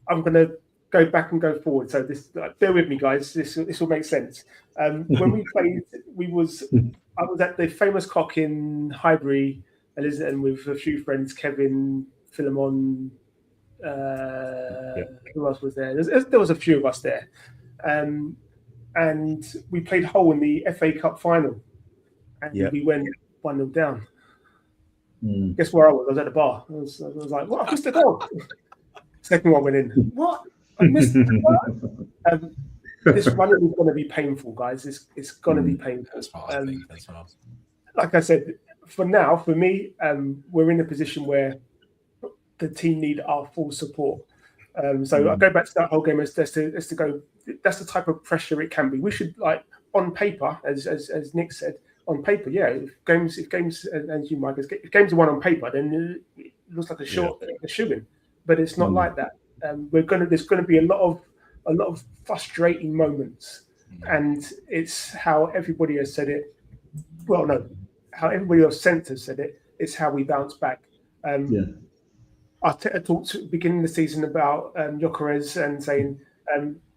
going to go back and go forward. So bear with me, guys. This will make sense. When we played, I was at the famous Cock in Highbury, and with a few friends, Kevin, Philemon, who else was there? There was a few of us there. And we played Hull in the FA Cup final. And we went 1-0 down. Guess where I was? I was at the bar. I was like, what? I missed the goal. Second one went in. What? I missed the goal. This running is going to be painful, guys. It's going to be painful. That's what I think. Like I said, for now, for me, we're in a position where the team need our full support. So I go back to that whole game as to go. That's the type of pressure it can be. We should, on paper, as Nick said, on paper, if games, and you, Mike, if games are won on paper, then it looks like a shoo-in. But it's not like that. There's going to be a lot of frustrating moments, and it's how everybody has said it. Well, no, how everybody else has said it. It's how we bounce back. Arteta talked at the beginning of the season about Gyökeres and saying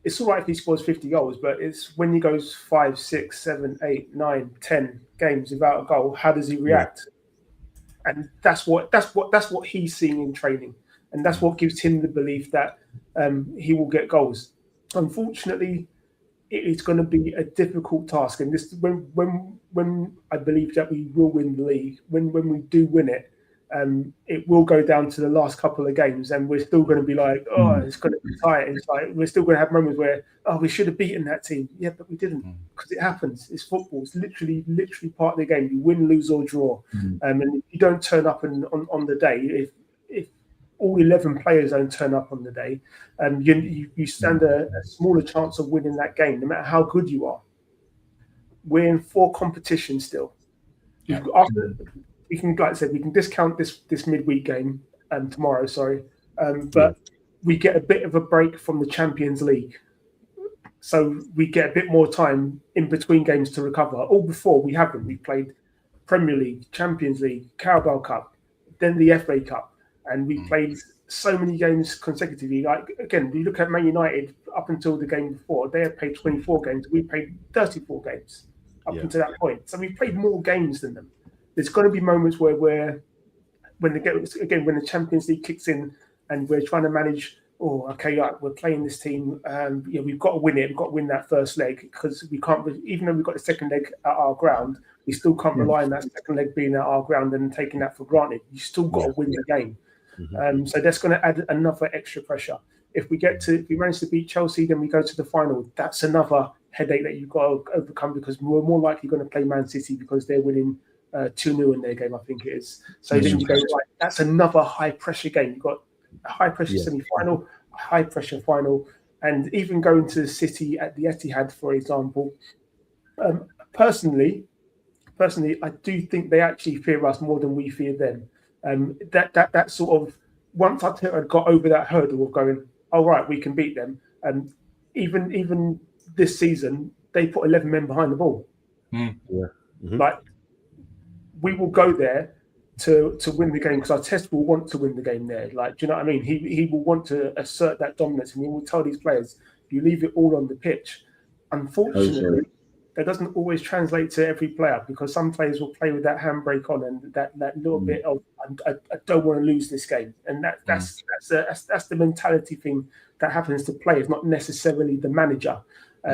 it's all right if he scores 50 goals, but it's when he goes 5, 6, 7, 8, 9, 10 games without a goal, how does he react? And that's what he's seeing in training, and that's what gives him the belief that he will get goals. Unfortunately, it's going to be a difficult task, and this when I believe that we will win the league, when we do win it, it will go down to the last couple of games, and we're still going to be like, oh, it's going to be tight. It's like we're still going to have moments where, oh, we should have beaten that team. Yeah, but we didn't, because it happens. It's football. It's literally part of the game. You win, lose, or draw. And if you don't turn up on the day, if all 11 players don't turn up on the day, you stand a smaller chance of winning that game, no matter how good you are. We're in 4 competitions still. Yeah. We can, like I said, we can discount this midweek game tomorrow. But we get a bit of a break from the Champions League, so we get a bit more time in between games to recover. All before we haven't. We played Premier League, Champions League, Carabao Cup, then the FA Cup, and we played so many games consecutively. Like again, we look at Man United up until the game before. They had played 24 games. We played 34 games up until that point. So we played more games than them. There's going to be moments where when the Champions League kicks in and we're trying to manage. Oh, okay, we're playing this team. We've got to win it. We've got to win that first leg, because we can't. Even though we've got the second leg at our ground, we still can't rely on that second leg being at our ground and taking that for granted. You still got to win the game. So that's going to add another extra pressure. If we manage to beat Chelsea, then we go to the final. That's another headache that you've got to overcome, because we're more likely going to play Man City because they're winning 2-0 in their game, I think it is. So then you go, right, that's another high pressure game. You've got a high pressure semi-final, a high pressure final, and even going to City at the Etihad, for example. Personally, I do think they actually fear us more than we fear them. That sort of, once I got over that hurdle of going, all right, we can beat them. Even this season, they put 11 men behind the ball. Like, we will go there to win the game, because Arteta will want to win the game there. Like, do you know what I mean? He will want to assert that dominance, and he will tell these players, you leave it all on the pitch. Unfortunately, that doesn't always translate to every player, because some players will play with that handbrake on and that little bit of, I don't want to lose this game. And that's the mentality thing that happens to players, not necessarily the manager.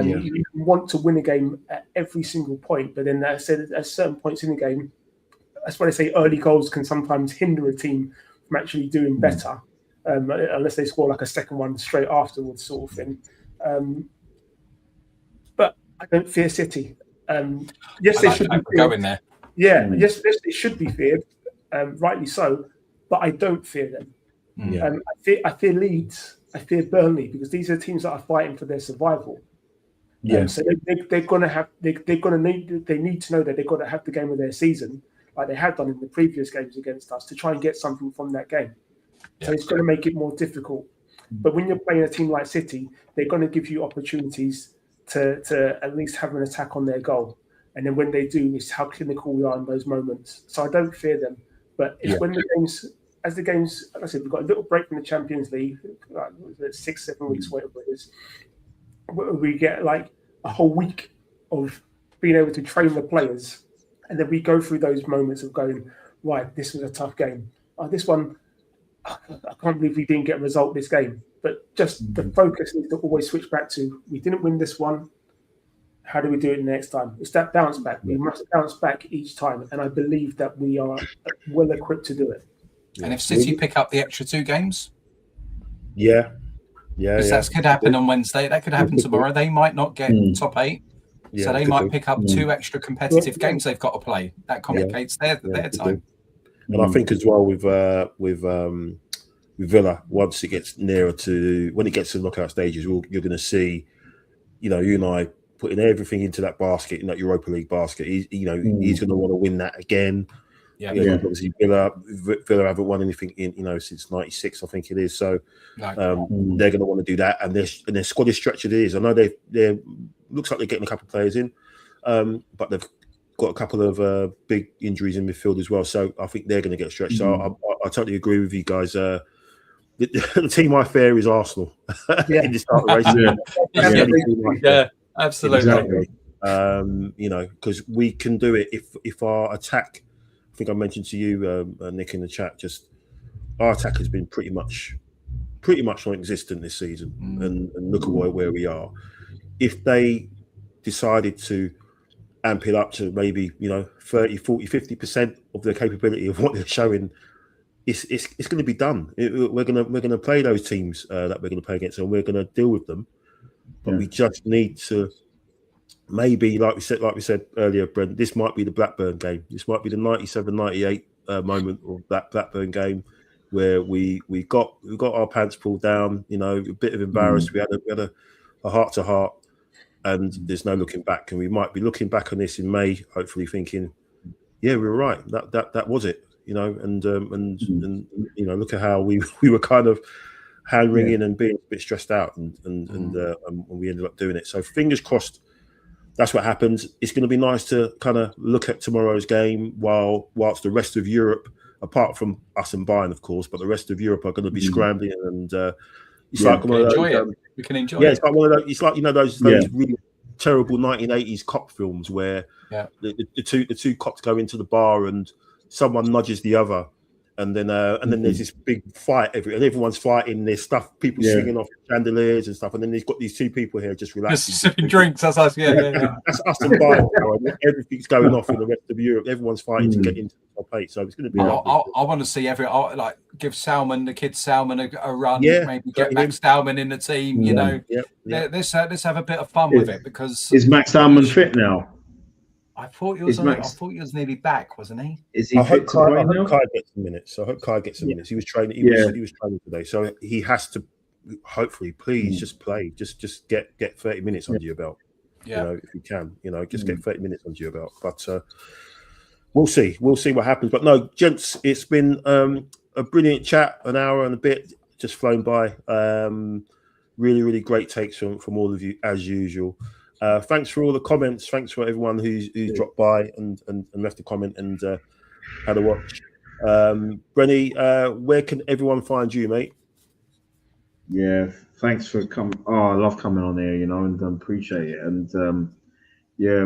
You want to win a game at every single point, but then I said at certain points in the game, that's why they say early goals can sometimes hinder a team from actually doing better, unless they score like a second one straight afterwards, sort of thing. But I don't fear City. Yes, they should be going there. Yeah, yes, they should be feared, rightly so. But I don't fear them. I fear Leeds. I fear Burnley, because these are teams that are fighting for their survival. So they're going to have. They need to know that they've got to have the game of their season, like they had done in the previous games against us, to try and get something from that game. So it's going to make it more difficult. But when you're playing a team like City, they're going to give you opportunities to at least have an attack on their goal. And then when they do, it's how clinical we are in those moments. So I don't fear them. But it's when the games, like I said, we've got a little break from the Champions League, like 6-7 weeks, whatever it is. We get like a whole week of being able to train the players. And then we go through those moments of going, right, this was a tough game. This one, I can't believe we didn't get a result this game. But just the focus needs to always switch back to, we didn't win this one. How do we do it next time? It's that bounce back. We must bounce back each time. And I believe that we are well equipped to do it. And if City pick up the extra 2 games? That could happen on Wednesday. That could happen tomorrow. They might not get top 8. So they might pick up 2 extra competitive games they've got to play. That complicates their time. And I think as well with Villa, once it gets nearer to, when it gets to the knockout stages, you're going to see, you and I putting everything into that basket, in that Europa League basket. He's going to want to win that again. Obviously Villa haven't won anything in since '96, I think it is. So they're going to want to do that, and their squad is stretched. It is. I know they looks like they're getting a couple of players in, but they've got a couple of big injuries in midfield as well. So I think they're going to get stretched. So I totally agree with you guys. The team I fear is Arsenal in the start of the race. Absolutely. Exactly. Because we can do it if our attack. I think I mentioned to you, Nick, in the chat. Just our attack has been pretty much non-existent this season, and look at where we are. If they decided to amp it up to maybe 30, 40, 50% of their capability of what they're showing it's going to be done. We're going to play those teams that we're going to play against, and we're going to deal with them. But we just need to maybe, like we said earlier, Brent. This might be the Blackburn game. This might be the 97-98 moment of that Blackburn game where we got our pants pulled down. You know, a bit of embarrassed. We had a heart to heart, and there's no looking back. And we might be looking back on this in May, hopefully thinking, yeah, we were right. That was it. You know, and you know, look at how we were kind of hand wringing and being a bit stressed out, and we ended up doing it. So fingers crossed, that's what happens. It's going to be nice to kind of look at tomorrow's game whilst the rest of Europe, apart from us and Bayern, of course, but the rest of Europe are going to be scrambling, and it's like one of those, we can enjoy it. Yeah, it's like one of those. It's like, you know, those really terrible 1980s cop films where the two cops go into the bar and someone nudges the other, and then there's this big fight. Everyone's fighting. There's stuff, people swinging off chandeliers and stuff, and then they've got these two people here just relaxing, just sipping drinks. That's us. That's us and Bayern. Everything's going off in the rest of Europe. Everyone's fighting to get into the top 8. So it's going to be. I want to see give the kid Salman a run. Maybe get Max Salman in the team. You know, let's have a bit of fun with it, because is Max Salman fit now? I thought he was nearly back, wasn't he? Is he fit to play now? Kai gets some minutes. I hope Kai gets some minutes. He was training. He was training today, so he has to. Hopefully, please just play. Just get 30 minutes under your belt. You know, if you can. You know, just get 30 minutes under your belt. But we'll see. We'll see what happens. But no, gents, it's been a brilliant chat. An hour and a bit just flown by. Really, really great takes from all of you as usual. Thanks for all the comments. Thanks for everyone who's dropped by and left a comment and had a watch. Brenny, where can everyone find you, mate? Yeah, thanks for coming. Oh, I love coming on here, you know, and appreciate it. And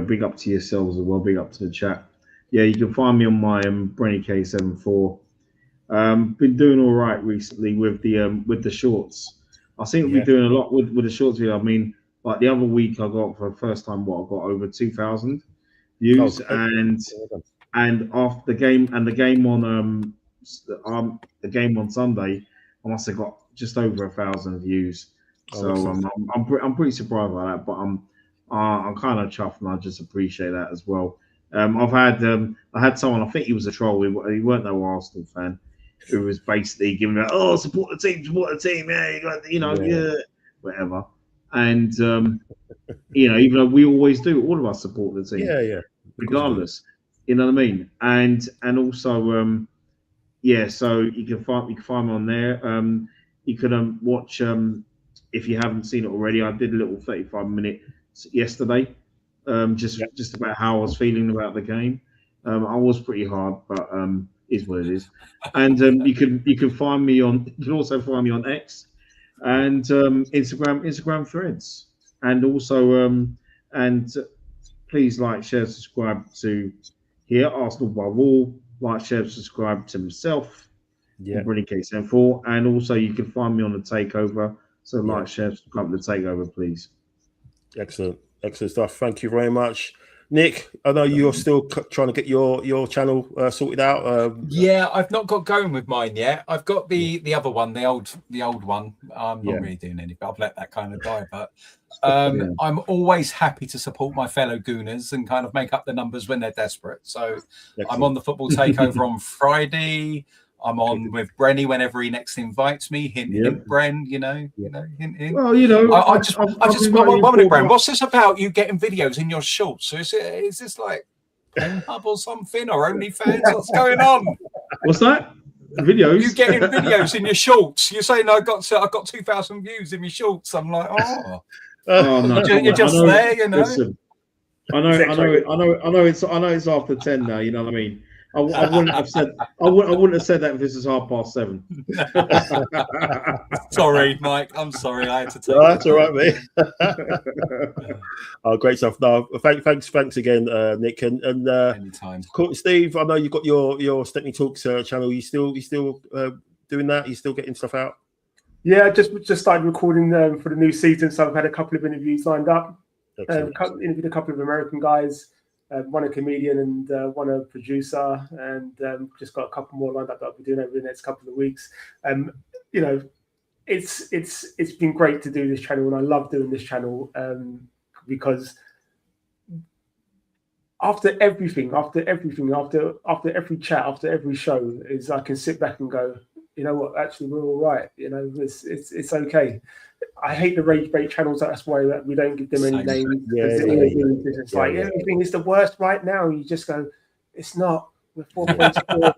big up to yourselves as well. Big up to the chat. Yeah, you can find me on my Brenny K74. Been doing all right recently with the shorts. I think we've been doing a lot with the shorts video. I mean, like the other week, I got for the first time I got over 2,000 views, and after the game on Sunday, I must have got just over 1,000 views. So I'm pretty surprised by that, but I'm kind of chuffed, and I just appreciate that as well. I had someone, I think he was a troll. He weren't no Arsenal fan, who was basically giving me, support the team, yeah, you got, you know, whatever. And you know, even though we always do, all of us support the team, regardless. You know what I mean? And also, so you can find me on there. You can watch, if you haven't seen it already. I did a little 35-minute yesterday, just about how I was feeling about the game. I was pretty hard, but is what it is. And you can find me on. You can also find me on X and Instagram threads, and also please like, share, subscribe to here Arsenal by Wall. Like, share, subscribe to myself, Brenny K74, and also you can find me on the Takeover. So like, share, subscribe to the Takeover, please. Excellent stuff. Thank you very much. Nick, I know you're still trying to get your channel sorted out. I've not got going with mine yet. I've got the other one, the old one. I'm not really doing anything. I've let that kind of die. But I'm always happy to support my fellow Gooners and kind of make up the numbers when they're desperate. So I'm on the Football Takeover on Friday. I'm on with Brenny whenever he next invites me. Hint, Bren, hint. Well, you know, I just one minute, Bren. What's this about? You getting videos in your shorts? So is this like Pornhub or something, or OnlyFans? What's going on? What's that? Videos? You getting videos in your shorts? You're saying I got 2,000 views in my shorts. I'm like, no, you're just there, you know. Listen, I know it's after 10 now. You know what I mean? I wouldn't have said that if this is 7:30. Sorry, Mike. I'm sorry. I had to take that's all right, mate. Great stuff. No, thanks again, Nick, and anytime. Cool, Steve. I know you've got your Stepney Talks channel. You still doing that? You still getting stuff out? Yeah, just started recording for the new season, so I've had a couple of interviews lined up. Interviewed a couple of American guys. one a comedian and one a producer, and just got a couple more lined up that I'll be doing over the next couple of weeks. You know, it's been great to do this channel, and I love doing this channel because after every chat, after every show, is I can sit back and go, you know what, actually we're all right. You know, it's okay. I hate the rage bait channels. That's why we don't give them any names. It's like everything is the worst right now. You just go, it's not. We're 4 points forward.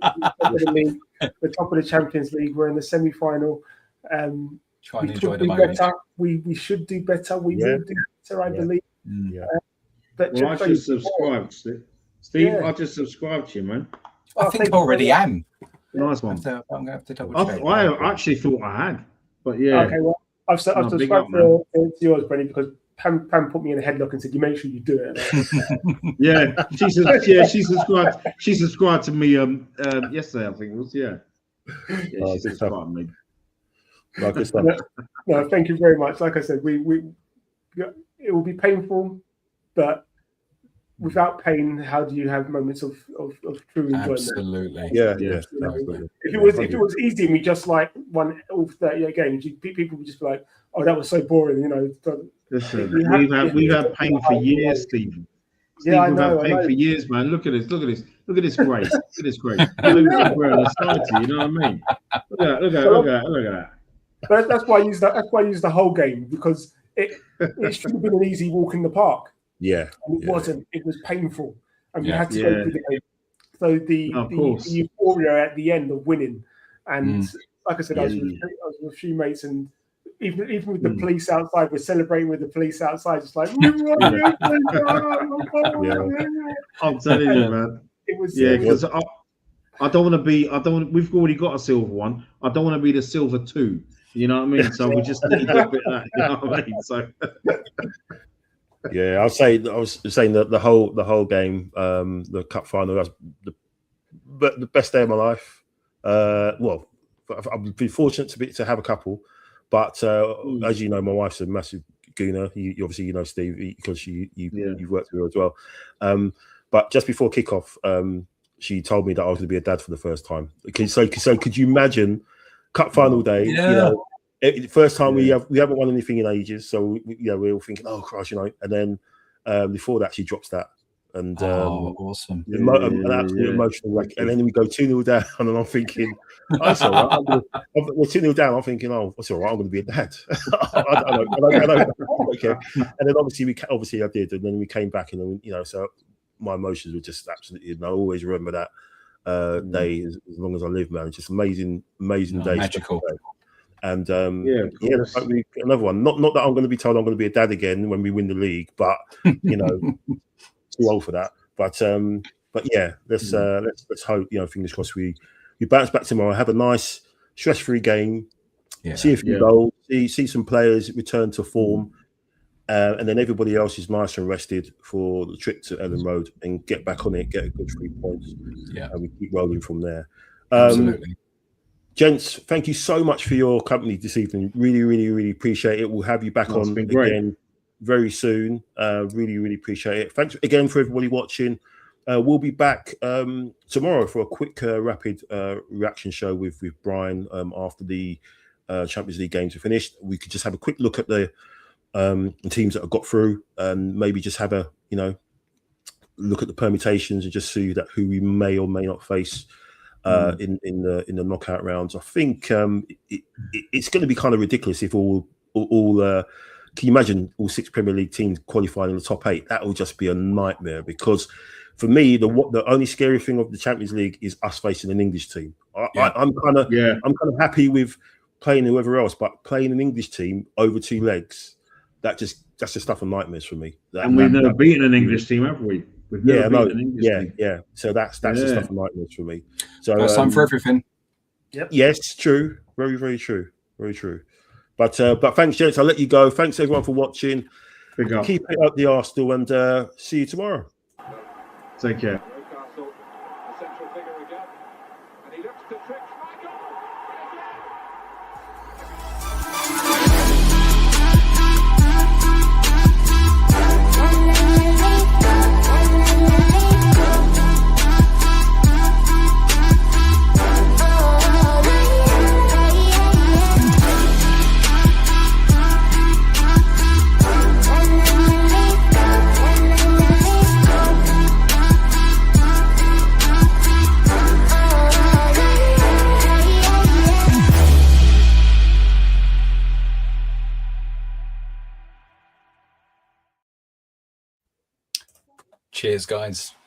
We're top of the Champions League. We're in the semi-final. Try and enjoy the moment. We should do better. We will do better, I believe. Well, I just subscribed, Steve. Yeah. I just subscribed to you, man. I think I already am. Nice one. I'm going to have to double check. I actually thought I had, but yeah. Okay, well, I've subscribed to yours, Brenny, because Pam put me in a headlock and said, "You make sure you do it." Yeah, she subscribed. She subscribed to me yesterday, I think it was. Yeah, she subscribed to me. No, thank you very much. Like I said, it will be painful, but without pain, how do you have moments of true enjoyment? Absolutely. Yeah. Absolutely. If it was easy and we just like won all 38 games, people would just be like, "Oh, that was so boring," you know. Listen, we've had pain for years, Stephen. Yeah, I know. We've had pain for years, man. Look at this grace. Look at this grace. We're a society, you know what I mean? Look at that. But that's why I used the whole game, because it should have been an easy walk in the park. Yeah, and it wasn't. It was painful, and we had to go through the game. So the euphoria at the end of winning, and like I said, I was with a few mates, and even with the police outside, we're celebrating with the police outside, just like I'm telling you, man. It was because I don't want to be. We've already got a silver one. I don't want to be the silver 2. You know what I mean? So we just need a bit of that. You know what I mean? So. Yeah, I was saying that the whole game, the cup final, was the best day of my life. Well, I've been fortunate to have a couple, but as you know, my wife's a massive gooner. You obviously know Steve, because you've worked with her as well. But just before kickoff, she told me that I was going to be a dad for the first time. So could you imagine cup final day? Yeah. You know, first time we haven't won anything in ages, so we're all thinking, oh Christ, you know. And then before that, she drops that, and awesome, an absolute emotional wreck. And then we go 2-0 down, and I'm thinking, that's all right. We're 2-0 down. I'm thinking, oh, that's all right. I'm going to be a dad. I don't care. And then obviously I did, and then we came back, and then, you know, so my emotions were just absolutely. And I always remember that day as long as I live, man. It's just amazing day, magical. And another one. Not that I'm going to be told I'm going to be a dad again when we win the league, but you know, too old for that. But yeah, let's hope, you know, fingers crossed we bounce back tomorrow, have a nice stress-free game, see a few goals, see some players return to form, and then everybody else is nice and rested for the trip to Ellen Road and get back on it, get a good 3 points, and we keep rolling from there. Absolutely. Gents, thank you so much for your company this evening. Really, really, really appreciate it. We'll have you back on again very soon. Really, really appreciate it. Thanks again for everybody watching. We'll be back tomorrow for a quick, rapid reaction show with Brian after the Champions League games are finished. We could just have a quick look at the teams that have got through, and maybe just have a, you know, look at the permutations and just see that who we may or may not face in the knockout rounds. I think it's going to be kind of ridiculous if all can you imagine all 6 Premier League teams qualifying in the top 8? That will just be a nightmare, because for me the only scary thing of the Champions League is us facing an English team. I'm kind of happy with playing whoever else, but playing an English team over 2 legs, that's just stuff of nightmares for me. And we've never beaten an English team, have we? Yeah. So that's the stuff of nightmares for me. So first time for everything. Yep. Yes, true. Very, very true. Very true. But thanks, gents. I'll let you go. Thanks everyone for watching. Keep it up the Arsenal, and see you tomorrow. Take care. Cheers, guys.